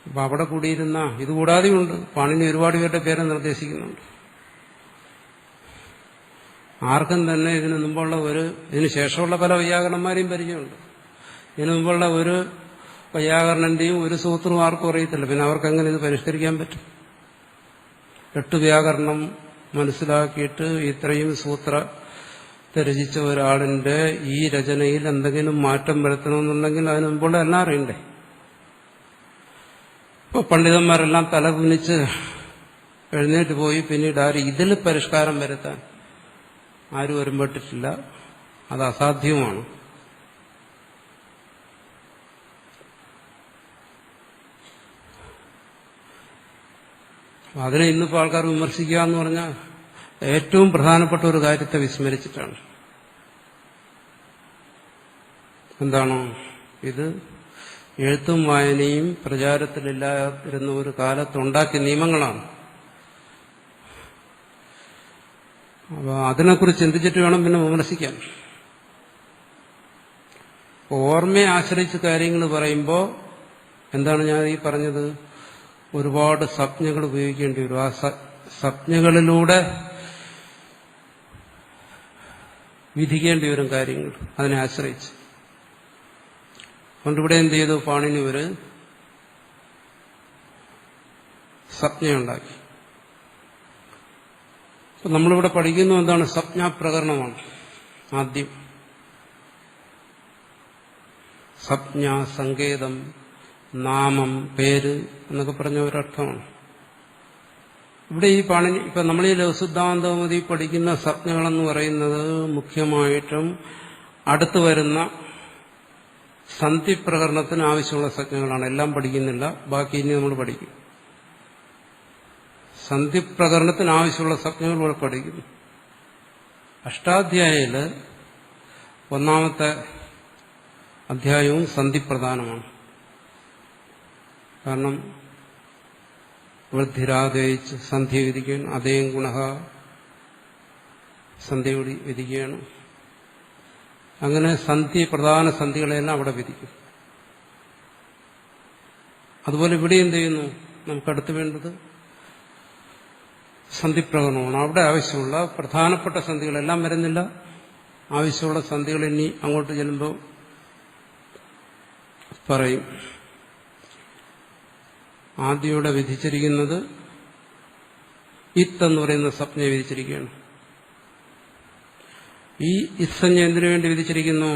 അപ്പൊ അവിടെ കൂടിയിരുന്ന ഇതുകൂടാതെയുണ്ട്. പാണിനി ഒരുപാട് പേരുടെ പേരെ നിർദ്ദേശിക്കുന്നുണ്ട്. ആർക്കും തന്നെ ഇതിനു മുമ്പുള്ള ഇതിനു ശേഷമുള്ള പല വൈയാകരണന്മാരെയും പരിചയമുണ്ട്. ഇതിനു മുമ്പുള്ള ഒരു വൈയാകരണന്റെയും ഒരു സൂത്രവും ആർക്കും അറിയത്തില്ല. പിന്നെ അവർക്ക് എങ്ങനെ ഇത് പരിഷ്കരിക്കാൻ പറ്റും? 8 വ്യാകരണം മനസ്സിലാക്കിയിട്ട് ഇത്രയും രചിച്ച ഒരാളിന്റെ ഈ രചനയിൽ എന്തെങ്കിലും മാറ്റം വരുത്തണമെന്നുണ്ടെങ്കിൽ അതിനു മുമ്പുള്ള എല്ലാം അറിയണ്ടേ? ഇപ്പൊ പണ്ഡിതന്മാരെല്ലാം തല കുനിച്ച് എഴുന്നേറ്റ് പോയി. പിന്നീട് ഇതിൽ പരിഷ്കാരം വരുത്താൻ ആരും വരുമ്പോട്ടിട്ടില്ല. അത് അസാധ്യവുമാണ്. അതിനെ ഇന്നിപ്പോൾ ആൾക്കാർ വിമർശിക്കുക എന്ന് പറഞ്ഞാൽ ഏറ്റവും പ്രധാനപ്പെട്ട ഒരു കാര്യത്തെ വിസ്മരിച്ചിട്ടാണ്. എന്താണോ ഇത്? എഴുത്തും വായനയും പ്രചാരത്തിലില്ലാതിരുന്ന ഒരു കാലത്തുണ്ടാക്കിയ നിയമങ്ങളാണ്. അപ്പോൾ അതിനെക്കുറിച്ച് ചിന്തിച്ചിട്ട് വേണം പിന്നെ വിമർശിക്കാൻ. ഓർമ്മയെ ആശ്രയിച്ച് കാര്യങ്ങൾ പറയുമ്പോൾ എന്താണ് ഞാൻ ഈ പറഞ്ഞത്? ഒരുപാട് സംജ്ഞകൾ ഉപയോഗിക്കേണ്ടി വരും. ആ സംജ്ഞകളിലൂടെ വിധിക്കേണ്ടി വരും കാര്യങ്ങൾ അതിനെ ആശ്രയിച്ച്. അതുകൊണ്ടിവിടെ എന്ത് ചെയ്തു? പാണിനി ഒരു സംജ്ഞയുണ്ടാക്കി. അപ്പൊ നമ്മളിവിടെ പഠിക്കുന്നത് എന്താണ്? സംജ്ഞാപ്രകരണമാണ്. ആദ്യം സംജ്ഞ, സങ്കേതം, നാമം, പേര് എന്നൊക്കെ പറഞ്ഞ ഒരർത്ഥമാണ്. ഇവിടെ ഈ പാണിനി ഇപ്പൊ നമ്മൾ ഈ ലഘുസിദ്ധാന്തകൗമുദി പഠിക്കുന്ന സംജ്ഞകളെന്ന് പറയുന്നത് മുഖ്യമായിട്ടും അടുത്തു വരുന്ന സന്ധിപ്രകരണത്തിന് ആവശ്യമുള്ള സംജ്ഞകളാണ്. എല്ലാം പഠിക്കുന്നില്ല, ബാക്കി ഇനി നമ്മൾ പഠിക്കും. സന്ധിപ്രകരണത്തിന് ആവശ്യമുള്ള സംജ്ഞകൾ ഇവിടെ പഠിക്കുന്നു. അഷ്ടാധ്യായില് 1ാമത്തെ അധ്യായവും സന്ധിപ്രധാനമാണ്. കാരണം വൃദ്ധിരാദേച്ച് സന്ധി വിധിക്കുകയാണ്. അതേം ഗുണ സന്ധി വിധിക്കുകയാണ്. അങ്ങനെ പ്രധാന സന്ധികളെല്ലാം അവിടെ വിധിക്കും. അതുപോലെ ഇവിടെ എന്ത് ചെയ്യുന്നു? നമുക്കടുത്ത് വേണ്ടത് സന്ധിപ്രകരണമാണ്. അവിടെ ആവശ്യമുള്ള പ്രധാനപ്പെട്ട സന്ധികളെല്ലാം വരുന്നില്ല. ആവശ്യമുള്ള സന്ധികൾ ഇനി അങ്ങോട്ട് ചെല്ലുമ്പോൾ പറയും. ആദ്യം ഇവിടെ വിധിച്ചിരിക്കുന്നത് ഇത്ത് എന്ന് പറയുന്ന സംജ്ഞയെ വിധിച്ചിരിക്കുകയാണ്. ഈ ഇത്സഞ്ജ എന്തിനു വേണ്ടി വിധിച്ചിരിക്കുന്നു?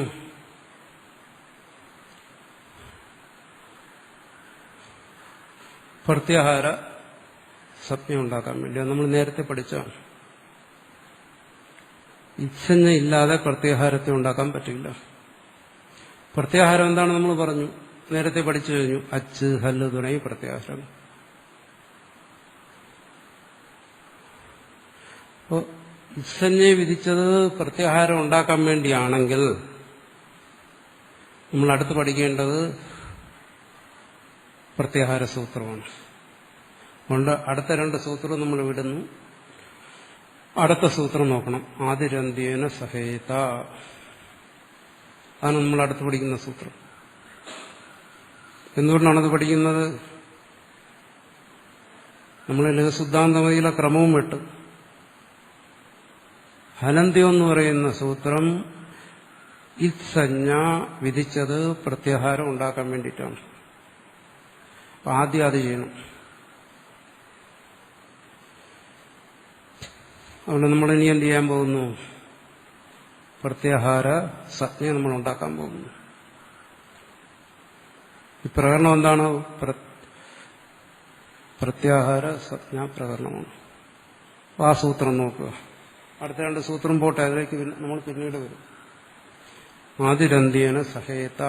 പ്രത്യാഹാര സംജ്ഞ ഉണ്ടാക്കാൻ വേണ്ടി. അത് നമ്മൾ നേരത്തെ പഠിച്ചാണ്. ഇത്സഞ്ജ ഇല്ലാതെ പ്രത്യാഹാരത്തെ ഉണ്ടാക്കാൻ പറ്റില്ല. പ്രത്യാഹാരം എന്താണ് നമ്മൾ പറഞ്ഞു, നേരത്തെ പഠിച്ചു കഴിഞ്ഞു. അച്ച്, ഹല്ല് തുടങ്ങി പ്രത്യാഹാരം. അപ്പോൾ ഇത്സഞ്ജയെ വിധിച്ചത് പ്രത്യാഹാരം ഉണ്ടാക്കാൻ വേണ്ടിയാണെങ്കിൽ നമ്മൾ അടുത്ത് പഠിക്കേണ്ടത് പ്രത്യാഹാര സൂത്രമാണ്. അതുകൊണ്ട് അടുത്ത രണ്ട് സൂത്രം നമ്മൾ വിടുന്നു. അടുത്ത സൂത്രം നോക്കണം. ആദിരന്ത്യേന സഹേത. അതാണ് നമ്മൾ അടുത്ത് പഠിക്കുന്ന സൂത്രം. എന്തുകൊണ്ടാണത് പഠിക്കുന്നത്? നമ്മൾ ലഘുസിദ്ധാന്തമതിയിലെ ക്രമവും വിട്ട് ഹലന്ത്യം എന്ന് പറയുന്ന സൂത്രം ഇത്സഞ്ജ വിധിച്ചത് പ്രത്യാഹാരം ഉണ്ടാക്കാൻ വേണ്ടിയിട്ടാണ്. ആദ്യം അത് ചെയ്യണം. അതുകൊണ്ട് നമ്മൾ ഇനി എന്ത് ചെയ്യാൻ പോകുന്നു? പ്രത്യാഹാര സജ്ഞ നമ്മൾ ഉണ്ടാക്കാൻ പോകുന്നു. ഈ പ്രകരണം എന്താണ്? പ്രത്യാഹാര സജ്ഞ പ്രകരണമാണ്. ആ സൂത്രം നോക്കുക. അടുത്ത രണ്ട് സൂത്രം പോട്ടെ, അതിലേക്ക് നമ്മൾ പിന്നീട് വരും. ആദിരന്ത്യേന സഹേത.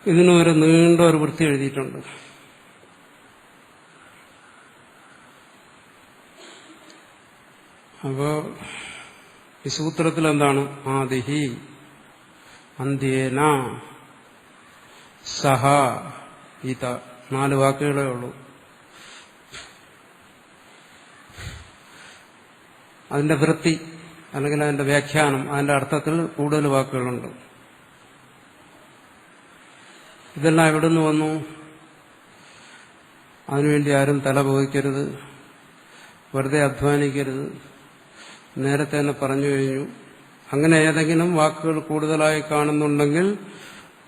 ഇതിനൊരു നീണ്ട ഒരു വൃത്തി എഴുതിയിട്ടുണ്ട്. അപ്പോ ഈ സൂത്രത്തിൽ എന്താണ്? ആദിഹി അന്ത്യേന സഹ ഇത. 4 വാക്കുകളേ ഉള്ളൂ. അതിന്റെ വൃത്തി അല്ലെങ്കിൽ അതിന്റെ വ്യാഖ്യാനം, അതിന്റെ അർത്ഥത്തിൽ കൂടുതൽ വാക്കുകളുണ്ട്. ഇതെല്ലാം എവിടെ നിന്ന് വന്നു? അതിനുവേണ്ടി ആരും തല പോയിക്കരുത്, വെറുതെ അധ്വാനിക്കരുത്. നേരത്തെ തന്നെ പറഞ്ഞു കഴിഞ്ഞു. അങ്ങനെ ഏതെങ്കിലും വാക്കുകൾ കൂടുതലായി കാണുന്നുണ്ടെങ്കിൽ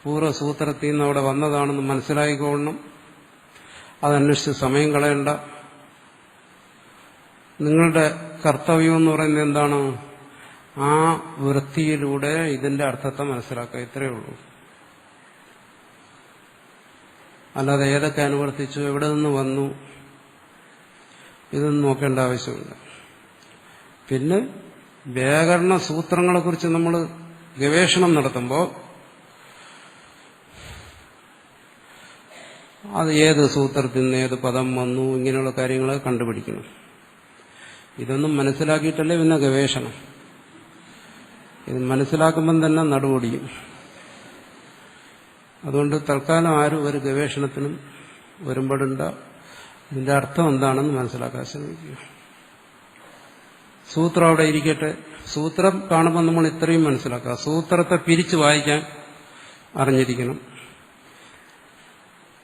പൂർവ്വസൂത്രത്തിൽ നിന്ന് അവിടെ വന്നതാണെന്ന് മനസ്സിലായിക്കൊള്ളണം. അതന്വേഷിച്ച് സമയം കളയണ്ട. നിങ്ങളുടെ കർത്തവ്യം എന്ന് പറയുന്നത് എന്താണ്? ആ വൃത്തിയിലൂടെ ഇതിന്റെ അർത്ഥത്തെ മനസ്സിലാക്കുക. ഇത്രയേ ഉള്ളൂ. അല്ലാതെ ഏതൊക്കെ അനുവർത്തിച്ചു, എവിടെ നിന്ന് വന്നു, ഇതൊന്നും നോക്കേണ്ട ആവശ്യമില്ല. പിന്നെ വ്യാകരണ സൂത്രങ്ങളെക്കുറിച്ച് നമ്മൾ ഗവേഷണം നടത്തുമ്പോൾ അത് ഏത് സൂത്രത്തിൽ നിന്ന് ഏത് പദം വന്നു, ഇങ്ങനെയുള്ള കാര്യങ്ങൾ കണ്ടുപിടിക്കണം. ഇതൊന്നും മനസ്സിലാക്കിയിട്ടല്ലേ പിന്നെ ഗവേഷണം. ഇത് മനസ്സിലാക്കുമ്പം തന്നെ നടുവൊടിയും. അതുകൊണ്ട് തൽക്കാലം ആരും ഒരു ഗവേഷണത്തിനും വരുമ്പോഴുണ്ട. ഇതിന്റെ അർത്ഥം എന്താണെന്ന് മനസ്സിലാക്കാൻ ശ്രമിക്കുക. സൂത്രം അവിടെ ഇരിക്കട്ടെ. സൂത്രം കാണുമ്പോൾ നമ്മൾ ഇത്രയും മനസ്സിലാക്കുക. സൂത്രത്തെ പിരിച്ചു വായിക്കാൻ അറിഞ്ഞിരിക്കണം.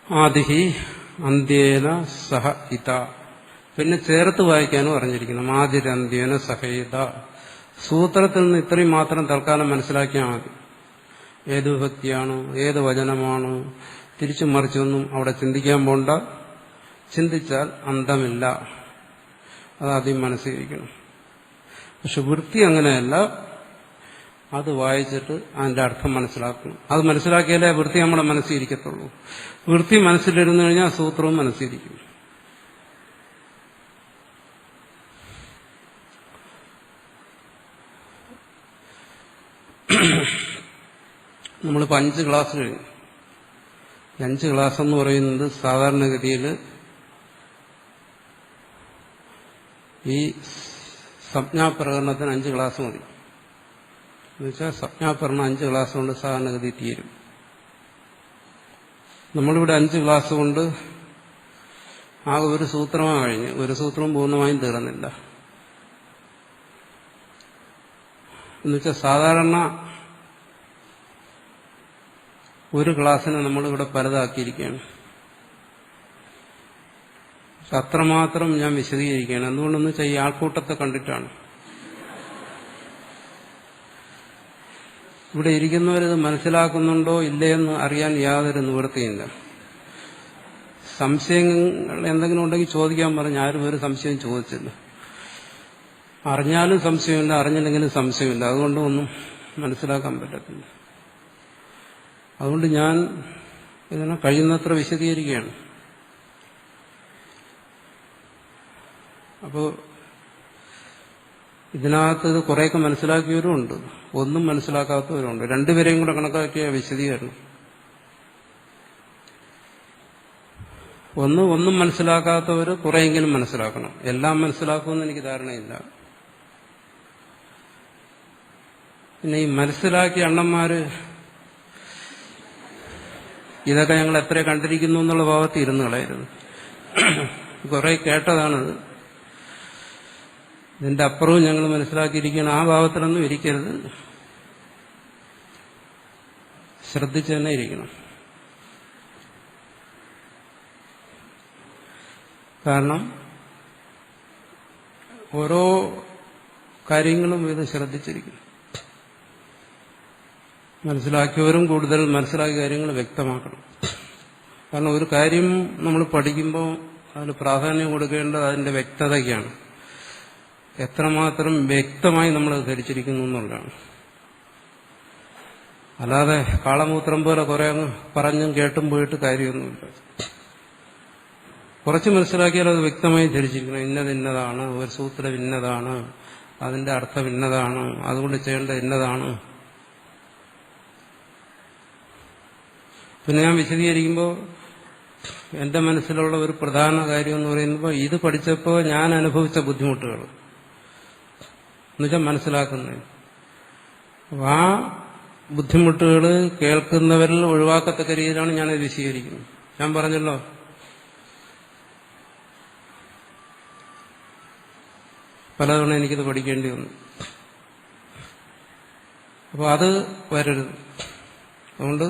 ആദിഹി അന്ത്യേന സഹ ഇത. പിന്നെ ചേർത്ത് വായിക്കാനും അറിഞ്ഞിരിക്കണം. ആദിരന്ത്യേന സഹയിത. സൂത്രത്തിൽ നിന്ന് ഇത്രയും മാത്രം തൽക്കാലം മനസ്സിലാക്കിയാൽ മതി. ഏത് വിഭക്തിയാണ്, ഏത് വചനമാണ്, തിരിച്ചും മറിച്ചൊന്നും അവിടെ ചിന്തിക്കാൻ പോണ്ട. ചിന്തിച്ചാൽ അന്തമില്ല. അതാദ്യം മനസ്സിലിരിക്കണം. പക്ഷെ വൃത്തി അങ്ങനെയല്ല. അത് വായിച്ചിട്ട് അതിന്റെ അർത്ഥം മനസ്സിലാക്കണം. അത് മനസ്സിലാക്കിയാലേ വൃത്തി നമ്മുടെ മനസ്സിലിരിക്കത്തുള്ളൂ. വൃത്തി മനസ്സിലിരുന്നു കഴിഞ്ഞാൽ സൂത്രവും മനസ്സിലിരിക്കും. നമ്മളിപ്പോൾ 5 ക്ലാസ് കഴിഞ്ഞു. 5 ക്ലാസ് എന്ന് പറയുന്നത് സാധാരണഗതിയിൽ ഈ സംജ്ഞാപ്രകരണത്തിന് 5 ക്ലാസ് മതി. എന്നുവെച്ചാൽ സംജ്ഞാപ്രകരണം 5 ക്ലാസ് കൊണ്ട് സാധാരണഗതി തീരും. നമ്മളിവിടെ 5 ക്ലാസ് കൊണ്ട് ആകെ ഒരു സൂത്രമാണ് കഴിഞ്ഞ്. ഒരു സൂത്രവും പൂർണ്ണമായും തീർന്നില്ല. എന്നുവെച്ചാൽ സാധാരണ ഒരു ക്ലാസ്സിനെ നമ്മളിവിടെ പലതാക്കിയിരിക്കുകയാണ്. പക്ഷെ അത്രമാത്രം ഞാൻ വിശദീകരിക്കുകയാണ്. എന്തുകൊണ്ടെന്ന് വെച്ചാൽ ഈ ആൾക്കൂട്ടത്തെ കണ്ടിട്ടാണ്. ഇവിടെ ഇരിക്കുന്നവരിത് മനസ്സിലാക്കുന്നുണ്ടോ ഇല്ലയെന്ന് അറിയാൻ യാതൊരു നിവൃത്തിയില്ല. സംശയങ്ങൾ എന്തെങ്കിലും ഉണ്ടെങ്കിൽ ചോദിക്കാൻ പറഞ്ഞ് ആരും ഒരു സംശയം ചോദിച്ചില്ല. അറിഞ്ഞാലും സംശയമില്ല, അറിഞ്ഞില്ലെങ്കിലും സംശയമില്ല. അതുകൊണ്ട് ഒന്നും മനസ്സിലാക്കാൻ പറ്റത്തില്ല. അതുകൊണ്ട് ഞാൻ ഇതിനെ കഴിയുന്നത്ര വിശദീകരിക്കുകയാണ്. അപ്പോൾ ഇതിനകത്ത് ഇത് കുറേയൊക്കെ മനസ്സിലാക്കിയവരുമുണ്ട്, ഒന്നും മനസ്സിലാക്കാത്തവരുമുണ്ട്. രണ്ടുപേരെയും കൂടെ കണക്കാക്കിയ വിശദീകരണം. ഒന്നും മനസ്സിലാക്കാത്തവർ കുറെയെങ്കിലും മനസ്സിലാക്കണം. എല്ലാം മനസ്സിലാക്കുമെന്ന് എനിക്ക് ധാരണയില്ല. പിന്നെ ഈ മനസ്സിലാക്കിയ അണ്ണന്മാര് ഇതൊക്കെ ഞങ്ങൾ എത്ര കണ്ടിരിക്കുന്നു എന്നുള്ള ഭാവത്തിൽ ഇരുന്ന് കളയരുത്. കുറെ കേട്ടതാണത്. ഇതിന്റെ അപ്പുറവും ഞങ്ങൾ മനസ്സിലാക്കിയിരിക്കണം. ആ ഭാവത്തിലൊന്നും ഇരിക്കരുത്. ശ്രദ്ധിച്ചു തന്നെ ഇരിക്കണം. കാരണം ഓരോ കാര്യങ്ങളും ഇത് ശ്രദ്ധിച്ചിരിക്കുന്നു. മനസ്സിലാക്കിയവരും കൂടുതൽ മനസ്സിലാക്കിയ കാര്യങ്ങൾ വ്യക്തമാക്കണം. കാരണം ഒരു കാര്യം നമ്മൾ പഠിക്കുമ്പോൾ അതിന് പ്രാധാന്യം കൊടുക്കേണ്ടത് അതിന്റെ വ്യക്തതയ്ക്കാണ്. എത്രമാത്രം വ്യക്തമായി നമ്മൾ ധരിച്ചിരിക്കുന്നു എന്നുള്ളതാണ്. അല്ലാതെ കാളമൂത്രം പോലെ കുറെ അങ്ങ് പറഞ്ഞും കേട്ടും പോയിട്ട് കാര്യമൊന്നുമില്ല. കുറച്ച് മനസ്സിലാക്കിയാൽ അത് വ്യക്തമായി ധരിച്ചിരിക്കണം. ഇന്നതാണ്, ഒരു സൂത്രം ഇന്നതാണ്, അതിന്റെ അർത്ഥം ഇന്നതാണ്, അതുകൊണ്ട് ചെയ്യേണ്ടത് ഇന്നതാണ്. പിന്നെ ഞാൻ വിശദീകരിക്കുമ്പോൾ എന്റെ മനസ്സിലുള്ള ഒരു പ്രധാന കാര്യം എന്ന് പറയുമ്പോൾ ഇത് പഠിച്ചപ്പോൾ ഞാൻ അനുഭവിച്ച ബുദ്ധിമുട്ടുകൾ എന്നുവെച്ചാൽ മനസ്സിലാക്കുന്നത്. അപ്പം ആ ബുദ്ധിമുട്ടുകൾ കേൾക്കുന്നവരിൽ ഒഴിവാക്കത്തക്ക രീതിയിലാണ് ഞാനത് വിശദീകരിക്കുന്നത്. ഞാൻ പറഞ്ഞല്ലോ, പലതവണ എനിക്കിത് പഠിക്കേണ്ടി വന്നു. അപ്പോൾ അത് വരരുത്. അതുകൊണ്ട്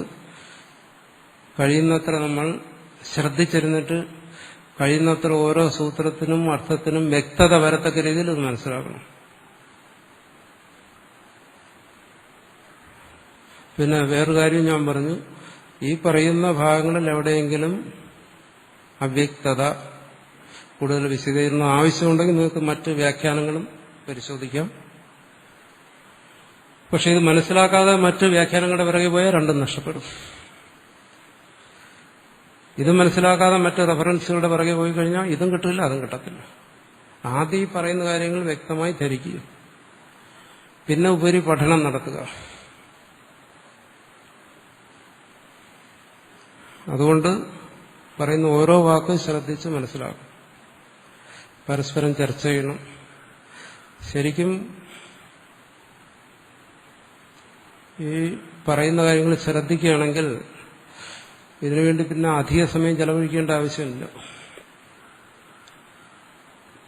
കഴിയുന്നത്ര നമ്മൾ ശ്രദ്ധിച്ചിരുന്നിട്ട് കഴിയുന്നത്ര ഓരോ സൂത്രത്തിനും അർത്ഥത്തിനും വ്യക്തത വരത്തക്ക രീതിയിൽ ഇത് മനസ്സിലാക്കണം. പിന്നെ വേറൊരു കാര്യം ഞാൻ പറഞ്ഞു, ഈ പറയുന്ന ഭാഗങ്ങളിൽ എവിടെയെങ്കിലും അവ്യക്തത, കൂടുതൽ വിശദീകരണം ആവശ്യമുണ്ടെങ്കിൽ നിങ്ങൾക്ക് മറ്റ് വ്യാഖ്യാനങ്ങളും പരിശോധിക്കാം. പക്ഷെ ഇത് മനസ്സിലാക്കാതെ മറ്റ് വ്യാഖ്യാനങ്ങളുടെ പിറകെ പോയാൽ രണ്ടും നഷ്ടപ്പെടും. ഇത് മനസ്സിലാക്കാതെ മറ്റ് റെഫറൻസുകളുടെ പിറകെ പോയി കഴിഞ്ഞാൽ ഇതും കിട്ടില്ല, അതും കിട്ടത്തില്ല. ആദ്യം ഈ പറയുന്ന കാര്യങ്ങൾ വ്യക്തമായി ധരിക്കുക, പിന്നെ ഉപരി പഠനം നടത്തുക. അതുകൊണ്ട് പറയുന്ന ഓരോ വാക്കും ശ്രദ്ധിച്ച് മനസ്സിലാക്കും. പരസ്പരം ചർച്ച ചെയ്യണം. ശരിക്കും ഈ പറയുന്ന കാര്യങ്ങൾ ശ്രദ്ധിക്കുകയാണെങ്കിൽ ഇതിനുവേണ്ടി പിന്നെ അധിക സമയം ചെലവഴിക്കേണ്ട ആവശ്യമില്ല.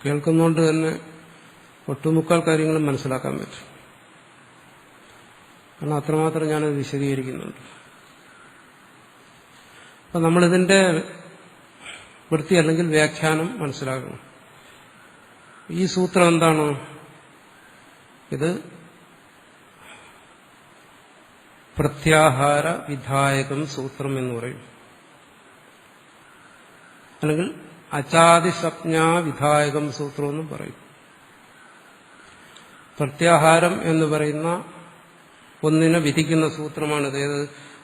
കേൾക്കുന്നതുകൊണ്ട് തന്നെ ഒട്ടുമുക്കാൽ കാര്യങ്ങളും മനസ്സിലാക്കാൻ പറ്റും. കാരണം അത്രമാത്രം ഞാനത് വിശദീകരിക്കുന്നുണ്ട്. അപ്പം നമ്മളിതിന്റെ വൃത്തി അല്ലെങ്കിൽ വ്യാഖ്യാനം മനസ്സിലാക്കണം. ഈ സൂത്രം എന്താണ്? ഇത് പ്രത്യാഹാര വിധായകം സൂത്രം എന്ന് പറയും. അല്ലെങ്കിൽ അചാദിസപ്ഞാ വിധായകം സൂത്രം എന്നും പറയും. പ്രത്യാഹാരം എന്ന് പറയുന്ന ഒന്നിനെ വിധിക്കുന്ന സൂത്രമാണിത്. ഏത്?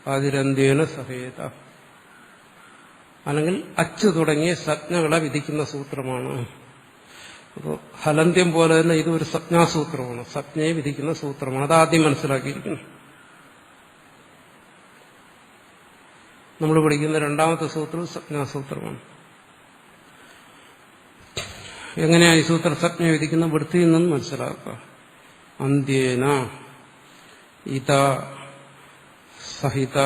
ആദിരന്ത്യേന സഹേത, അല്ലെങ്കിൽ അച്ച് തുടങ്ങിയ സംജ്ഞകളെ വിധിക്കുന്ന സൂത്രമാണ്. അപ്പോൾ ഹലന്ത്യം പോലെ തന്നെ ഇതൊരു സംജ്ഞാസൂത്രമാണ്, സംജ്ഞയെ വിധിക്കുന്ന സൂത്രമാണ്. അതാദ്യം മനസ്സിലാക്കിയിരിക്കുന്നു. നമ്മൾ പഠിക്കുന്ന രണ്ടാമത്തെ സൂത്രം സംജ്ഞാസൂത്രമാണ്. എങ്ങനെയാണ് ഈ സൂത്ര സംജ്ഞ വിധിക്കുന്ന? വൃത്തിയിൽ നിന്ന് മനസ്സിലാക്കുക. അന്ത്യേന ഇത സഹിത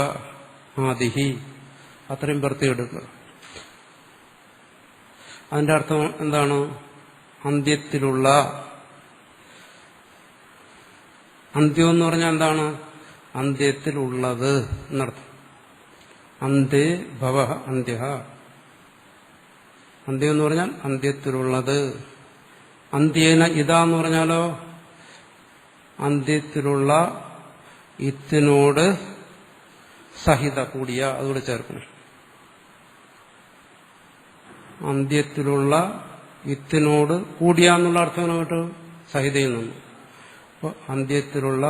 ആദിഹി, അത്രയും വൃത്തി എടുക്കുക. അതിന്റെ അർത്ഥം എന്താണ്? അന്ത്യത്തിലുള്ള. അന്ത്യം എന്ന് പറഞ്ഞാൽ എന്താണ്? അന്ത്യത്തിലുള്ളത് എന്നർത്ഥം. അന്തേ ഭവ അന്ത്യ. അന്ത്യം എന്ന് പറഞ്ഞാൽ അന്ത്യത്തിലുള്ളത്. അന്ത്യേന ഇതാന്ന് പറഞ്ഞാലോ അന്ത്യത്തിലുള്ള ഇത്തിനോട് സഹിത കൂടിയ, അതുകൂടെ ചേർക്കണം. അന്ത്യത്തിലുള്ള ഇത്തിനോട് കൂടിയ എന്നുള്ള അർത്ഥം കേട്ടോ, സഹിതയിൽ നിന്ന്. അപ്പോൾ അന്ത്യത്തിലുള്ള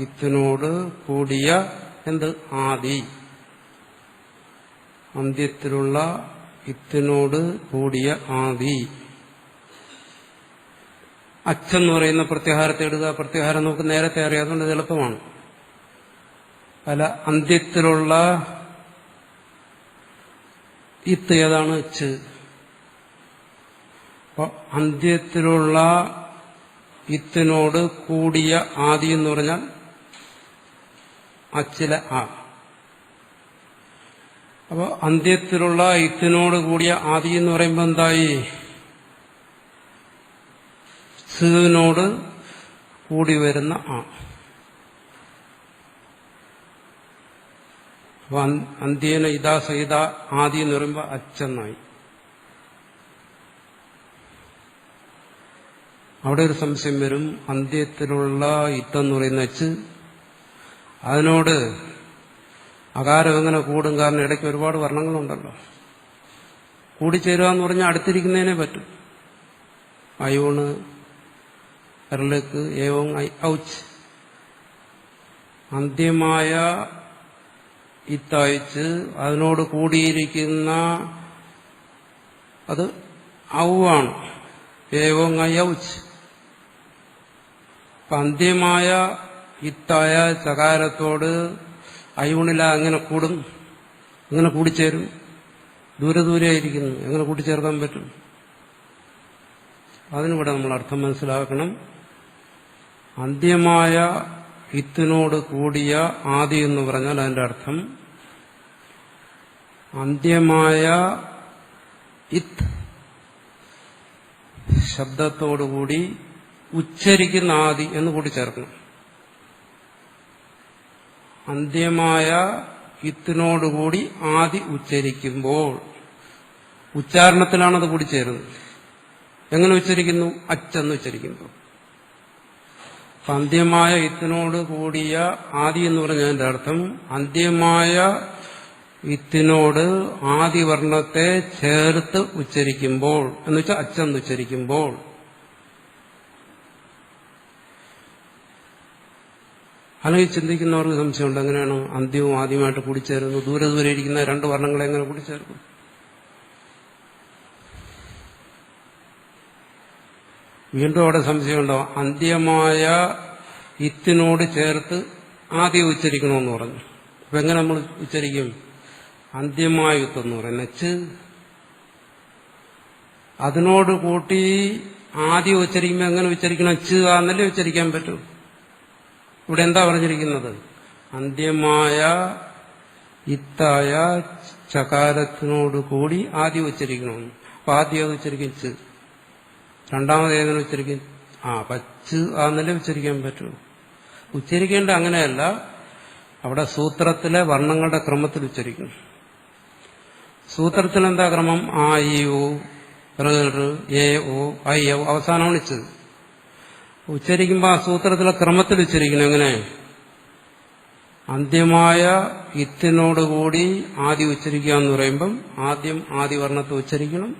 ഇത്തിനോട് കൂടിയ എന്ത്? ആദി. അന്ത്യത്തിലുള്ള ഇത്തിനോട് കൂടിയ ആദി. അച്ഛെന്ന് പറയുന്ന പ്രത്യാഹാരത്തെ എടുക്കുക. പ്രത്യാഹാരം നമുക്ക് നേരത്തെ അറിയാതുകൊണ്ട് ഇത് എളുപ്പമാണ്. അല്ല, അന്ത്യത്തിലുള്ള ഇത്ത് ഏതാണ്? ച്. അപ്പൊ അന്ത്യത്തിലുള്ള ഇത്തിനോട് കൂടിയ ആദി എന്ന് പറഞ്ഞാൽ അച്ചിലെ ആ. അപ്പൊ അന്ത്യത്തിലുള്ള ഇത്തിനോട് കൂടിയ ആദി എന്ന് പറയുമ്പോൾ എന്തായി? സിനോട് കൂടി വരുന്ന ആ. അപ്പൊ അന്ത്യേന ഇതാ സഹിത ആദി എന്ന് പറയുമ്പോൾ അച്ചെന്നായി. അവിടെ ഒരു സംശയം വരും. അന്ത്യത്തിലുള്ള ഇത്തെന്ന് പറയുന്ന അച്ച്, അതിനോട് അകാരം എങ്ങനെ കൂടും? കാരണം ഇടയ്ക്ക് ഒരുപാട് വർണ്ണങ്ങളുണ്ടല്ലോ. കൂടിച്ചേരുക എന്ന് പറഞ്ഞാൽ അടുത്തിരിക്കുന്നതിനെ പറ്റും. അയോണ്, എർലക്ക്, ഏവം, ഔച്ച്. അന്ത്യമായ ഇത്തയച്ച് അതിനോട് കൂടിയിരിക്കുന്ന അത് ഔവാണ്. ഏവം ഔച്ച്. അന്ത്യമായ ഇത്തായ ചകാരത്തോട് അയൂണില എങ്ങനെ കൂടും? എങ്ങനെ കൂടിച്ചേരും? ദൂരെ ദൂരെ ആയിരിക്കുന്നു, എങ്ങനെ കൂട്ടിച്ചേർക്കാൻ പറ്റും? അതിനിവിടെ നമ്മൾ അർത്ഥം മനസ്സിലാക്കണം. അന്ത്യമായ ഇത്തിനോട് കൂടിയ ആദി എന്ന് പറഞ്ഞാൽ അതിന്റെ അർത്ഥം അന്ത്യമായ ഇത്ത് ശബ്ദത്തോടുകൂടി ഉച്ചരിക്കുന്ന ആദി എന്ന് കൂടി ചേർക്കണം. അന്ത്യമായ ഇത്തിനോടുകൂടി ആദി ഉച്ചരിക്കുമ്പോൾ ഉച്ചാരണത്തിലാണത് കൂടി ചേരുന്നത്. എങ്ങനെ ഉച്ചരിക്കുന്നു? അച്ചെന്ന് ഉച്ചരിക്കുമ്പോൾ. അന്ത്യമായ ഇത്തിനോട് കൂടിയ ആദി എന്ന് പറഞ്ഞതിന്റെ അർത്ഥം അന്ത്യമായ ഇത്തിനോട് ആദിവർണ്ണത്തെ ചേർത്ത് ഉച്ചരിക്കുമ്പോൾ, എന്ന് വെച്ചാൽ അച്ചെന്ന് ഉച്ചരിക്കുമ്പോൾ. അല്ലെങ്കിൽ ചിന്തിക്കുന്നവർക്ക് സംശയമുണ്ട്, എങ്ങനെയാണ് അന്ത്യവും ആദ്യമായിട്ട് കൂടിച്ചേരുന്നു? ദൂരെ ദൂരെ ഇരിക്കുന്ന രണ്ട് വർണ്ണങ്ങളെ എങ്ങനെ കൂടിച്ചേർക്കും? വീണ്ടും അവിടെ സംശയമുണ്ടോ? അന്ത്യമായ ഇത്തിനോട് ചേർത്ത് ആദ്യം ഉച്ചരിക്കണമെന്ന് പറഞ്ഞു. അപ്പൊ എങ്ങനെ നമ്മൾ ഉച്ചരിക്കും? അന്ത്യമായ യുത്തെന്ന് പറയുന്നത് ച്ച്, അതിനോട് കൂട്ടി ആദ്യം ഉച്ചരിക്കുമ്പോൾ എങ്ങനെ ഉച്ചരിക്കണം? ച്ച് ആന്നല്ലേ ഉച്ചരിക്കാൻ പറ്റൂ. ഇവിടെ എന്താ പറഞ്ഞിരിക്കുന്നത്? അന്ത്യമായ ഇത്തായ ചകാരത്തിനോട് കൂടി ആദ്യം ഉച്ചരിക്കണമെന്ന്. അപ്പൊ ആദ്യം അത് ഉച്ചരിക്കും ച്ച്, രണ്ടാമത് ഏതെങ്കിലും ഉച്ചരിക്കും പച്ച് ആന്നല്ലേ ഉച്ചരിക്കാൻ പറ്റൂ. ഉച്ചരിക്കേണ്ട അങ്ങനെയല്ല, അവിടെ സൂത്രത്തിലെ വർണ്ണങ്ങളുടെ ക്രമത്തിൽ ഉച്ചരിക്കും. സൂത്രത്തിൽ എന്താ ക്രമം? ആ ഇ ഉ എ ഓ ഐ ഔ അവസാനമാണ് ച്ച്. ഉച്ചരിക്കുമ്പോൾ ആ സൂത്രത്തിലെ ക്രമത്തിൽ ഉച്ചരിക്കണം. എങ്ങനെ? അന്ത്യമായ ഇത്തിനോടുകൂടി ആദ്യം ഉച്ചരിക്കുക എന്ന് പറയുമ്പം ആദ്യം ആദിവർണ്ണത്തെ ഉച്ചരിക്കണം,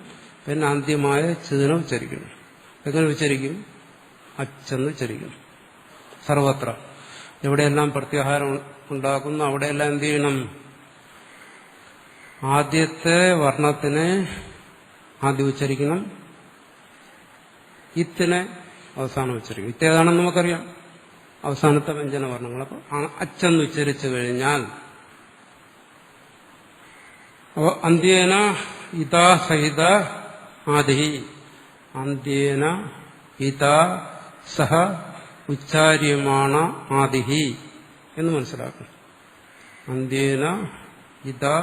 പിന്നെ അന്ത്യമായ ചിതിനെ ഉച്ചരിക്കണം. എങ്ങനെ ഉച്ചരിക്കും? അച്ചെന്ന് ഉച്ചരിക്കണം. സർവത്ര എവിടെയെല്ലാം പ്രത്യാഹാരം ഉണ്ടാക്കുന്നു അവിടെയെല്ലാം എന്ത് ചെയ്യണം? ആദ്യത്തെ വർണ്ണത്തിനെ ആദ്യം ഉച്ചരിക്കണം, ഇത്തിനെ അവസാനം ഉച്ചരിക്കും. ഇത്തേതാണെന്ന് നമുക്കറിയാം, അവസാനത്തെ വ്യഞ്ജന വർണ്ണങ്ങൾ. അപ്പൊ അച്ചെന്ന് ഉച്ചരിച്ചു കഴിഞ്ഞാൽ അന്ത്യേന ഇതാ സഹിത ആദി, അന്ത്യേന ഇതാ സഹ ഉച്ചാര്യമാണ് ആദിഹി എന്ന് മനസ്സിലാക്കണം. അന്ത്യേന ഇതാ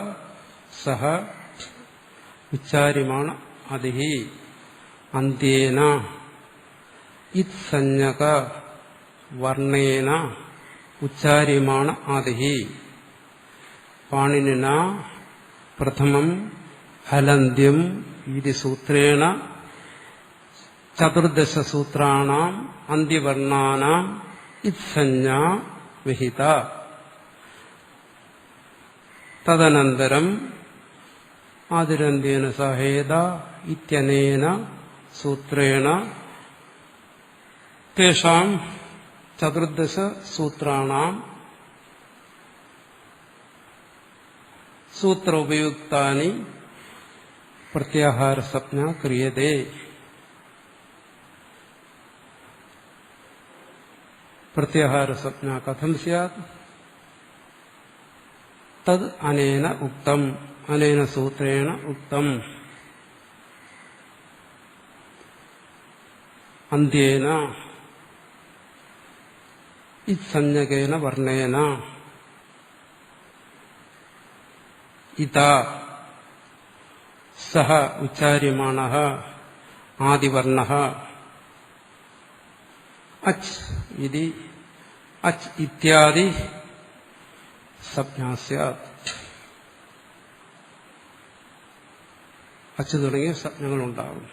സഹ ഉച്ചാര്യമാണ് ആദിഹി. അന്ത്യേന ഇത്സഞ്ജക വർണ്ണേന ഉച്ചാര്യമാണ് ആദിഹി. പാണിനിന പ്രഥമം ഹലന്ത്യം ഇതി സൂത്രേണ ചതുർദശസൂത്രാണാം അന്ത്യവർണ്ണാനാം ഇത്സഞ്ജാ വിഹിത. തദനന്തരം ആദിരന്ത്യേന സഹേത ഇത്യനേന സൂത്രേണ തേഷാം ചതുർദശ സൂത്രാണാം സൂത്ര ഉപയുക്താനി പ്രത്യാഹാര സംജ്ഞ ക്രിയതേ. പ്രത്യാഹാര സംജ്ഞ കഥം സ്യാത്? തത് അനേന ഉക്തം അനേന സൂത്രേണ ഉക്തം അന്ത്യേന ഇത്സഞ്ജകേന വർണ്ണേന ഇതാ സഹ ഉച്ചാര്യമാണഃ ആദിവർണ്ണഃ അച്ച് ഇതി അച്ച് ഇത്യാദി സംജ്ഞാ സ്യാത്. അച്ച് തുടങ്ങിയ സംജ്ഞകളുണ്ടാകും.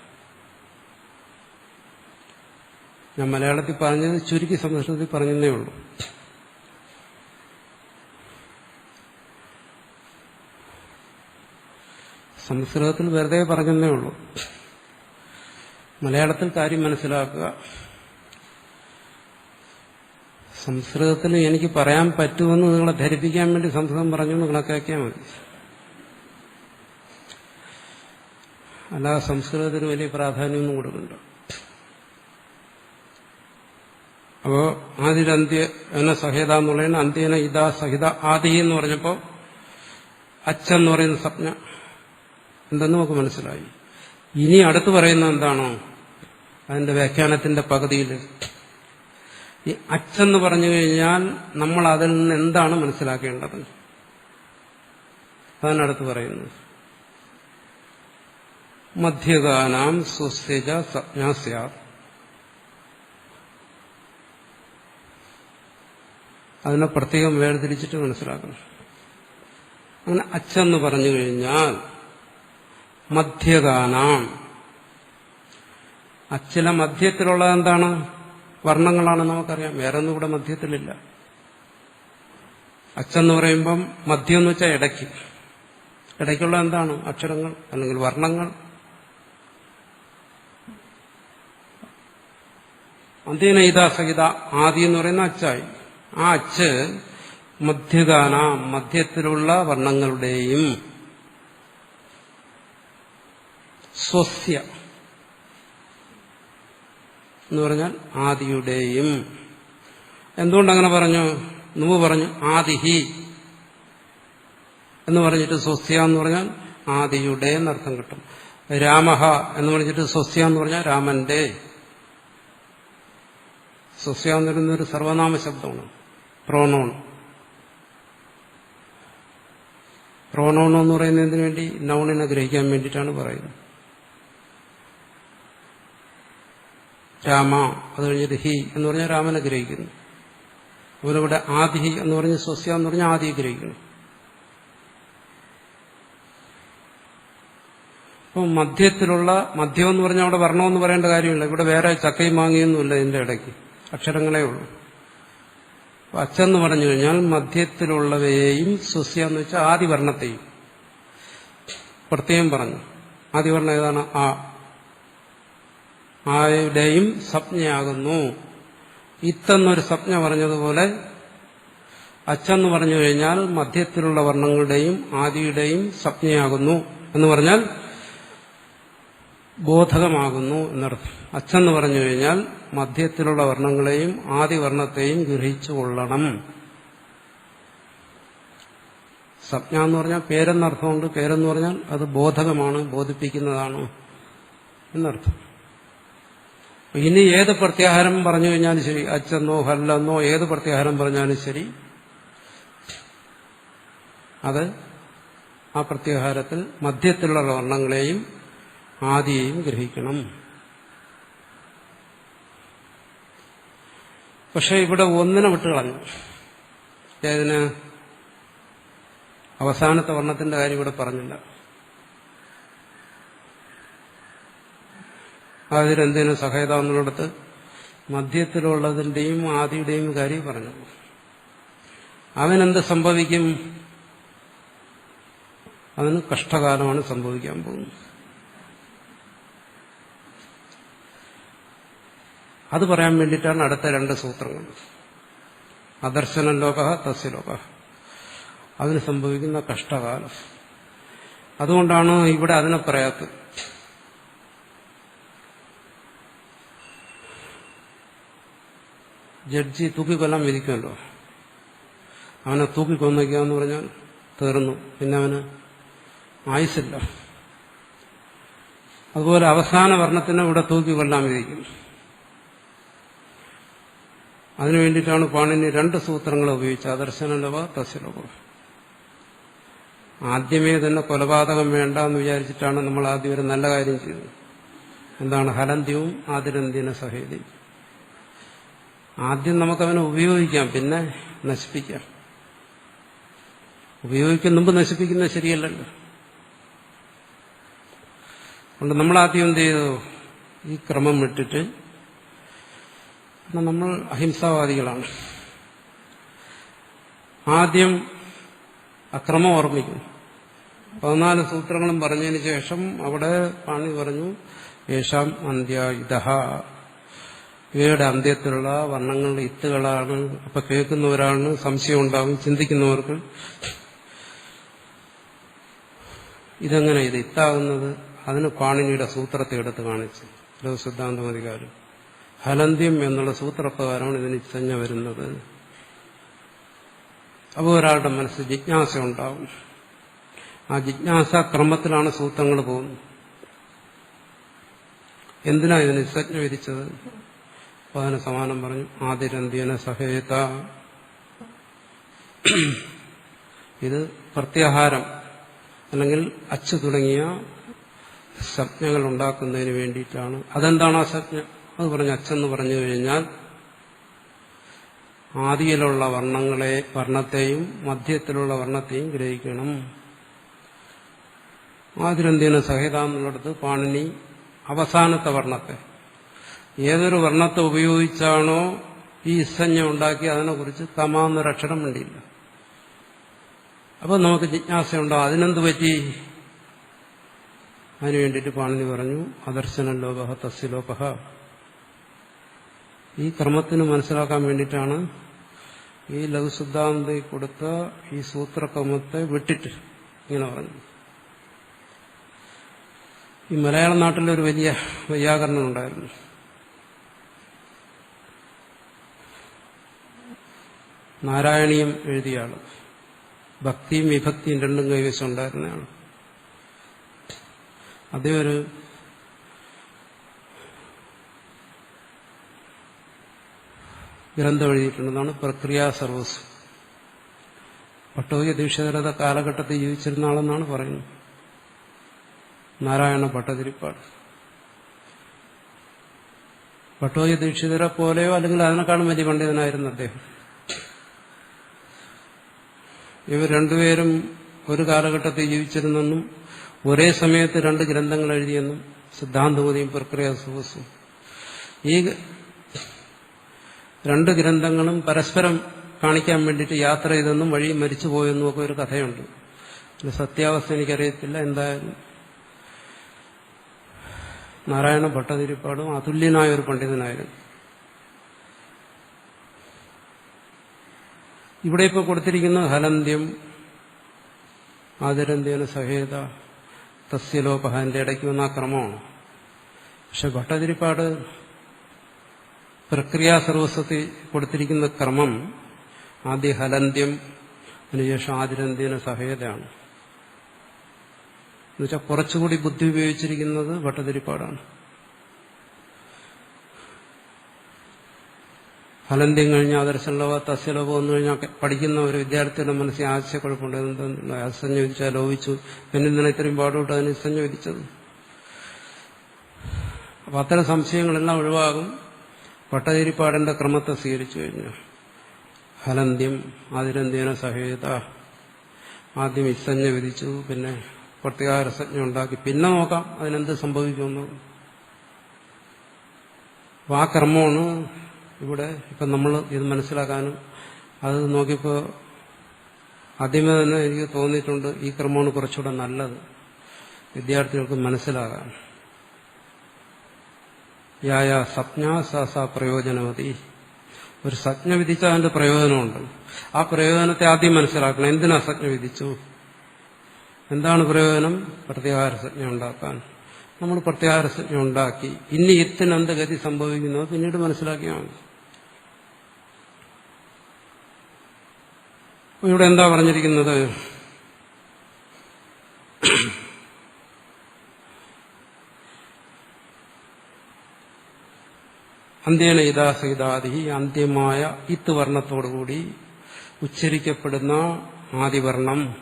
ഞാൻ മലയാളത്തിൽ പറഞ്ഞത് ചുരുക്കി സംസ്കൃതത്തിൽ പറഞ്ഞതേ ഉള്ളൂ. സംസ്കൃതത്തിൽ വെറുതെ പറഞ്ഞതേ ഉള്ളൂ. മലയാളത്തിൽ കാര്യം മനസ്സിലാക്കുക. സംസ്കൃതത്തിൽ എനിക്ക് പറയാൻ പറ്റുമെന്ന് നിങ്ങളെ ധരിപ്പിക്കാൻ വേണ്ടി സംസ്കൃതം പറഞ്ഞു എന്ന് കണക്കാക്കിയാൽ മതി. അല്ലാതെ സംസ്കൃതത്തിന് വലിയ പ്രാധാന്യമൊന്നും കൊടുക്കണ്ട. അപ്പോ ആദിരന്ത്യ എന്ന സഹിത എന്നുള്ളതിന് അന്ത്യേന ഇതാ സഹിത ആദി എന്ന് പറഞ്ഞപ്പോൾ അച്ഛന്ന് പറയുന്ന സംജ്ഞ എന്തെന്ന് നമുക്ക് മനസ്സിലായി. ഇനി അടുത്ത് പറയുന്നത് എന്താണോ അതിന്റെ വ്യാഖ്യാനത്തിന്റെ പകുതിയിൽ ഈ അച്ഛെന്ന് പറഞ്ഞു കഴിഞ്ഞാൽ നമ്മൾ അതിൽ നിന്ന് എന്താണ് മനസ്സിലാക്കേണ്ടത്? അതാണ് അടുത്ത് പറയുന്നത്. മധ്യഗാനാം സ്വസ്യജ സംജ്ഞാ സ്യാത്. അതിനെ പ്രത്യേകം വേർതിരിച്ചിട്ട് മനസ്സിലാക്കണം. അങ്ങനെ അച്ഛെന്ന് പറഞ്ഞു കഴിഞ്ഞാൽ മധ്യഗാനാം, അച്ചിലെ മധ്യത്തിലുള്ളത് എന്താണ്? വർണ്ണങ്ങളാണ്, നമുക്കറിയാം. വേറെ ഒന്നും ഇവിടെ മധ്യത്തിലില്ല. അച്ഛെന്ന് പറയുമ്പം മധ്യം എന്ന് വെച്ചാൽ ഇടയ്ക്ക്. ഇടയ്ക്കുള്ള എന്താണ്? അക്ഷരങ്ങൾ അല്ലെങ്കിൽ വർണ്ണങ്ങൾ. അന്ത്യേന ഇതാ സഹിത ആദി എന്ന് പറയുന്ന അച്ചായി. ആ അച്ച് മധ്യഗാന, മധ്യത്തിലുള്ള വർണ്ണങ്ങളുടെയും സ്വസ്യ എന്ന് പറഞ്ഞാൽ ആദിയുടെയും. എന്തുകൊണ്ടങ്ങനെ പറഞ്ഞു? മുമ്പ് പറഞ്ഞു ആദിഹി എന്ന് പറഞ്ഞിട്ട് സ്വസ്യ എന്ന് പറഞ്ഞാൽ ആദിയുടെ എന്നർത്ഥം കിട്ടും. രാമഹ എന്ന് പറഞ്ഞിട്ട് സ്വസ്യ എന്ന് പറഞ്ഞാൽ രാമന്റെ. സ്വസ്യ എന്ന് പറയുന്നൊരു സർവനാമ ശബ്ദമാണ്, പ്രോണോൺ. പ്രോണോൺ എന്ന് പറയുന്നതിന് വേണ്ടി നൗണിനെ ഗ്രഹിക്കാൻ വേണ്ടിയിട്ടാണ് പറയുന്നത്. രാമ അത് കഴിഞ്ഞിട്ട് ഹി എന്ന് പറഞ്ഞാൽ രാമനെ ഗ്രഹിക്കുന്നു. അതുപോലെ ഇവിടെ ആദിഹി എന്ന് പറഞ്ഞ് സ്വസ്യ എന്ന് പറഞ്ഞാൽ ആദിയെ ഗ്രഹിക്കുന്നു. അപ്പം മധ്യത്തിലുള്ള, മധ്യം എന്ന് പറഞ്ഞാൽ അവിടെ വർണ്ണമെന്ന് പറയേണ്ട കാര്യമില്ല. ഇവിടെ വേറെ ചക്കയും മാങ്ങിയൊന്നുമില്ല, ഇതിന്റെ ഇടയ്ക്ക് അക്ഷരങ്ങളേ ഉള്ളൂ. അപ്പൊ അച്ഛെന്ന് പറഞ്ഞു കഴിഞ്ഞാൽ മധ്യത്തിലുള്ളവയെയും സ്വസ്യ എന്ന് വെച്ചാൽ ആദിവർണ്ണത്തെയും പ്രത്യേകം പറഞ്ഞു. ആദിവർണ്ണം ഏതാണ്? ആ. ആയുടെയും സംജ്ഞയാകുന്നു. ഇത്തെന്നൊരു സംജ്ഞ പറഞ്ഞതുപോലെ അച്ഛെന്ന് പറഞ്ഞു കഴിഞ്ഞാൽ മധ്യത്തിലുള്ള വർണ്ണങ്ങളുടെയും ആദിയുടെയും സംജ്ഞയാകുന്നു എന്ന് പറഞ്ഞാൽ ബോധകമാകുന്നു എന്നർത്ഥം. അച്ഛെന്ന് പറഞ്ഞു കഴിഞ്ഞാൽ മധ്യത്തിലുള്ള വർണ്ണങ്ങളെയും ആദിവർണ്ണത്തെയും ഗ്രഹിച്ചു കൊള്ളണം. സംജ്ഞ എന്ന് പറഞ്ഞാൽ പേരെന്നർത്ഥമുണ്ട്. പേരെന്ന് പറഞ്ഞാൽ അത് ബോധകമാണ്, ബോധിപ്പിക്കുന്നതാണ് എന്നർത്ഥം. ഇനി ഏത് പ്രത്യാഹാരം പറഞ്ഞു കഴിഞ്ഞാലും ശരി, അച്ഛെന്നോ ഹല്ലെന്നോ ഏത് പ്രത്യാഹാരം പറഞ്ഞാലും ശരി, അത് ആ പ്രത്യാഹാരത്തിൽ മധ്യത്തിലുള്ള വർണ്ണങ്ങളെയും ആദിയെയും ഗ്രഹിക്കണം. പക്ഷെ ഇവിടെ ഒന്നിനെ വിട്ടുകളഞ്ഞു. ഏതിന്? അവസാനത്തെ വർണ്ണത്തിന്റെ കാര്യം ഇവിടെ പറഞ്ഞില്ല. അതിലെന്തേലും സഹേത എന്നുള്ളിടത്ത് മധ്യത്തിലുള്ളതിന്റെയും ആദിയുടെയും കാര്യം പറഞ്ഞു. അവനെന്ത് സംഭവിക്കും? അതിന് കഷ്ടകാലമാണ് സംഭവിക്കാൻ പോകുന്നത്. അത് പറയാൻ വേണ്ടിയിട്ടാണ് അടുത്ത രണ്ട് സൂത്രങ്ങൾ. അദർശന ലോക തസ്യ ലോക, അതിന് സംഭവിക്കുന്ന കഷ്ടകാലം. അതുകൊണ്ടാണ് ഇവിടെ അതിനെ പറയാത്തത്. ജഡ്ജി തൂക്കിക്കൊല്ലാൻ വിധിക്കുമല്ലോ. അവനെ തൂക്കിക്കൊന്നയ്ക്കാന്ന് പറഞ്ഞാൽ തീർന്നു, പിന്നെ അവന് ആയുസില്ല. അതുപോലെ അവസാന വർണ്ണത്തിനെ ഇവിടെ തൂക്കി കൊല്ലാൻ വിധിക്കും. അതിനു വേണ്ടിയിട്ടാണ് പാണിനി 2 സൂത്രങ്ങൾ ഉപയോഗിച്ചത്, അദർശനലവ തസ്യലവ. ആദ്യമേ തന്നെ കൊലപാതകം വേണ്ട എന്ന് വിചാരിച്ചിട്ടാണ് നമ്മൾ ആദ്യം ഒരു നല്ല കാര്യം ചെയ്തത്. എന്താണ്? ഹലന്ത്യവും ആതിരന്ത്യന സഹേതി. ആദ്യം നമുക്കവനെ ഉപയോഗിക്കാം, പിന്നെ നശിപ്പിക്കാം. ഉപയോഗിക്കും മുമ്പ് നശിപ്പിക്കുന്നത് ശരിയല്ലല്ലോ. അതുകൊണ്ട് നമ്മളാദ്യം എന്ത് ചെയ്തു? ഈ ക്രമം വിട്ടിട്ട്, നമ്മൾ അഹിംസാവാദികളാണ്, ആദ്യം അക്രമം ഓർമ്മിക്കും. 14 സൂത്രങ്ങളും പറഞ്ഞതിന് ശേഷം അവിടെ പാണി പറഞ്ഞു യേശാം അന്ത്യായുധ, ഇവയുടെ അന്ത്യത്തിലുള്ള വർണ്ണങ്ങളുടെ ഇത്തുകളാണ്. അപ്പൊ കേൾക്കുന്നവരാണ് സംശയം ഉണ്ടാകും, ചിന്തിക്കുന്നവർക്ക് ഇതെങ്ങനെ ഇത് ഇത്താകുന്നത്? അതിന് പാണിനിയുടെ സൂത്രത്തെ എടുത്ത് കാണിച്ചു ലഘുസിദ്ധാന്തമധികാരം. ഹലന്ത്യം എന്നുള്ള സൂത്രപ്രകാരമാണ് ഇതിന് ഇച്ഛഞ്ഞ വരുന്നത്. അപ്പോൾ ഒരാളുടെ മനസ്സിൽ ജിജ്ഞാസ ഉണ്ടാവും. ആ ജിജ്ഞാസ ക്രമത്തിലാണ് സൂത്രങ്ങൾ പോകുന്നത്. എന്തിനാ ഇതിന് ഇച്ഛജ്ഞ വിധിച്ചത്? അപ്പോൾ അതിന് സമാനം പറഞ്ഞു ആതിരന്ത്യന സഹേത. ഇത് പ്രത്യാഹാരം അല്ലെങ്കിൽ അച്ച് തുടങ്ങിയ സംജ്ഞകൾ ഉണ്ടാക്കുന്നതിന് വേണ്ടിയിട്ടാണ്. അതെന്താണ് ആ സംജ്ഞ? അത് പറഞ്ഞ അച്ചെന്ന് പറഞ്ഞു കഴിഞ്ഞാൽ ആദിയിലുള്ള വർണ്ണത്തെയും മധ്യത്തിലുള്ള വർണ്ണത്തെയും ഗ്രഹിക്കണം. ആതിരന്ത്യന സഹിത എന്നുള്ളിടത്ത് പാണിനി അവസാനത്തെ വർണ്ണത്തെ, ഏതൊരു വർണ്ണത്തെ ഉപയോഗിച്ചാണോ ഈ ഇസഞ്ജ ഉണ്ടാക്കി അതിനെക്കുറിച്ച് തമാന്നൊരക്ഷരം വേണ്ടിയില്ല. അപ്പൊ നമുക്ക് ജിജ്ഞാസയുണ്ടാവും, അതിനെന്ത് പറ്റി? അതിനു വേണ്ടിയിട്ട് പാണിനി പറഞ്ഞു അദർശന ലോപ തസ്യ ലോപ. ഈ ക്രമത്തിന് മനസ്സിലാക്കാൻ വേണ്ടിയിട്ടാണ് ഈ ലഘുസിദ്ധാന്തയിൽ കൊടുത്ത ഈ സൂത്രക്രമത്തെ വിട്ടിട്ട് ഇങ്ങനെ പറഞ്ഞു. ഈ മലയാള നാട്ടിലൊരു വലിയ വൈയാകരണം ഉണ്ടായിരുന്നു. നാരായണീയം എഴുതിയ ആള്, ഭക്തിയും വിഭക്തിയും രണ്ടും കൈവശം ഉണ്ടായിരുന്നയാൾ. അദ്ദേഹം ഒരു ഗ്രന്ഥം എഴുതിയിട്ടുണ്ടെന്നാണ് പ്രക്രിയാ സർവസ്. ഭട്ടോജി ദീക്ഷിതരത കാലഘട്ടത്തിൽ ജീവിച്ചിരുന്ന ആളെന്നാണ് പറയുന്നത്. നാരായണ ഭട്ടതിരിപ്പാട്. ഭട്ടോജി ദീക്ഷിതരെ പോലെയോ അല്ലെങ്കിൽ അതിനേക്കാളും വലിയ പണ്ഡിതനായിരുന്നു അദ്ദേഹം. ഇവർ രണ്ടുപേരും ഒരു കാലഘട്ടത്തിൽ ജീവിച്ചിരുന്നെന്നും ഒരേ സമയത്ത് 2 ഗ്രന്ഥങ്ങൾ എഴുതിയെന്നും സിദ്ധാന്തമതിയും പ്രക്രിയാ സർവസും. ഈ 2 ഗ്രന്ഥങ്ങളും പരസ്പരം കാണിക്കാൻ വേണ്ടിയിട്ട് യാത്ര ചെയ്തെന്നും വഴി മരിച്ചുപോയെന്നും ഒക്കെ ഒരു കഥയുണ്ട്. സത്യാവസ്ഥ എനിക്കറിയത്തില്ല. എന്തായാലും നാരായണ ഭട്ടതിരിപ്പാടും അതുല്യനായ ഒരു പണ്ഡിതനായിരുന്നു. ഇവിടെ ഇപ്പോൾ കൊടുത്തിരിക്കുന്ന ഹലന്ത്യം ആതിരന്ത്യേന സഹേത തസ്യലോപഹന്റെ ഇടയ്ക്ക് വന്ന ആ ക്രമമാണ്. പക്ഷെ ഭട്ടതിരിപ്പാട് പ്രക്രിയാ സർവസ്വത്തിൽ കൊടുത്തിരിക്കുന്ന ക്രമം ആദ്യ ഹലന്ത്യം, അതിനുശേഷം ആതിരന്ത്യേന സഹേതയാണ്. എന്നുവെച്ചാൽ കുറച്ചുകൂടി ബുദ്ധി ഉപയോഗിച്ചിരിക്കുന്നത് ഭട്ടതിരിപ്പാടാണ്. ഹലന്ത്യം കഴിഞ്ഞാൽ ആദർശലോപ തസ്യലോപം എന്ന് കഴിഞ്ഞാൽ പഠിക്കുന്ന ഒരു വിദ്യാർത്ഥിയുടെ മനസ്സിൽ ആശയക്കുഴപ്പമുണ്ട്. എന്തെന്ന് അസഞ്ജ വിധിച്ചാൽ ലോപിച്ചു, പിന്നെ എന്തിനാ ഇത്രയും പാടോട്ട് അതിന് ഇസഞ്ജ വിധിച്ചത്? അപ്പൊ അത്തരം സംശയങ്ങളെല്ലാം ഒഴിവാകും ഭട്ടതിരിപ്പാടിന്റെ ക്രമത്തെ സ്വീകരിച്ചു കഴിഞ്ഞു. ഹലന്ത്യം ആതിരന്ത്യേന സഹേത, ആദ്യം ഇസഞ്ജ വിധിച്ചു, പിന്നെ പ്രത്യാഹാരസഞ്ജ ഉണ്ടാക്കി, പിന്നെ നോക്കാം അതിനെന്ത് സംഭവിക്കുമെന്ന്. അപ്പൊ ആ ക്രമമാണ് ഇവിടെ ഇപ്പം നമ്മൾ ഇത് മനസ്സിലാക്കാനും അത് നോക്കിയപ്പോൾ ആദ്യമേ തന്നെ എനിക്ക് തോന്നിയിട്ടുണ്ട് ഈ ക്രമമാണ് കുറച്ചുകൂടെ നല്ലത് വിദ്യാർത്ഥികൾക്ക് മനസ്സിലാകാൻ. യായ സപ്ഞ സ പ്രയോജനമതി. ഒരു സജ്ഞ വിധിച്ചാൽ അതിന്റെ പ്രയോജനമുണ്ട്. ആ പ്രയോജനത്തെ ആദ്യം മനസ്സിലാക്കണം. എന്തിനാ സജ്ഞ വിധിച്ചു? എന്താണ് പ്രയോജനം? പ്രത്യാഹാരസജ്ഞ ഉണ്ടാക്കാൻ. നമ്മൾ പ്രത്യാഹാരസജ്ഞ ഉണ്ടാക്കി. ഇനി ഇത്തിന് എന്ത് ഗതി സംഭവിക്കുന്നത് പിന്നീട് മനസ്സിലാക്കിയാൽ മതി. ഇവിടെ എന്താ പറഞ്ഞിരിക്കുന്നത്? അന്ത്യേന ഇതാസഹിതാദി അന്ത്യമായ ഇത്ത് വർണ്ണത്തോടുകൂടി ഉച്ചരിക്കപ്പെടുന്ന ആദിവർണം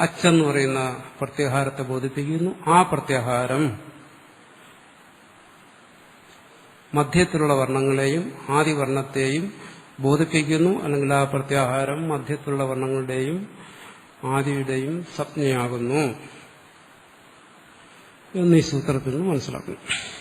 അച്ചെന്ന് പറയുന്ന പ്രത്യാഹാരത്തെ ബോധിപ്പിക്കുന്നു. ആ പ്രത്യാഹാരം മധ്യത്തിലുള്ള വർണ്ണങ്ങളെയും ആദിവർണ്ണത്തെയും ബോധിപ്പിക്കുന്നു. അല്ലെങ്കിൽ ആ പ്രത്യാഹാരം മധ്യത്തിലുള്ള വർണ്ണങ്ങളുടെയും ആദിയുടെയും സംജ്ഞയാകുന്നു എന്ന് ഈ സൂത്രത്തിൽ നിന്ന് മനസ്സിലാക്കുന്നു.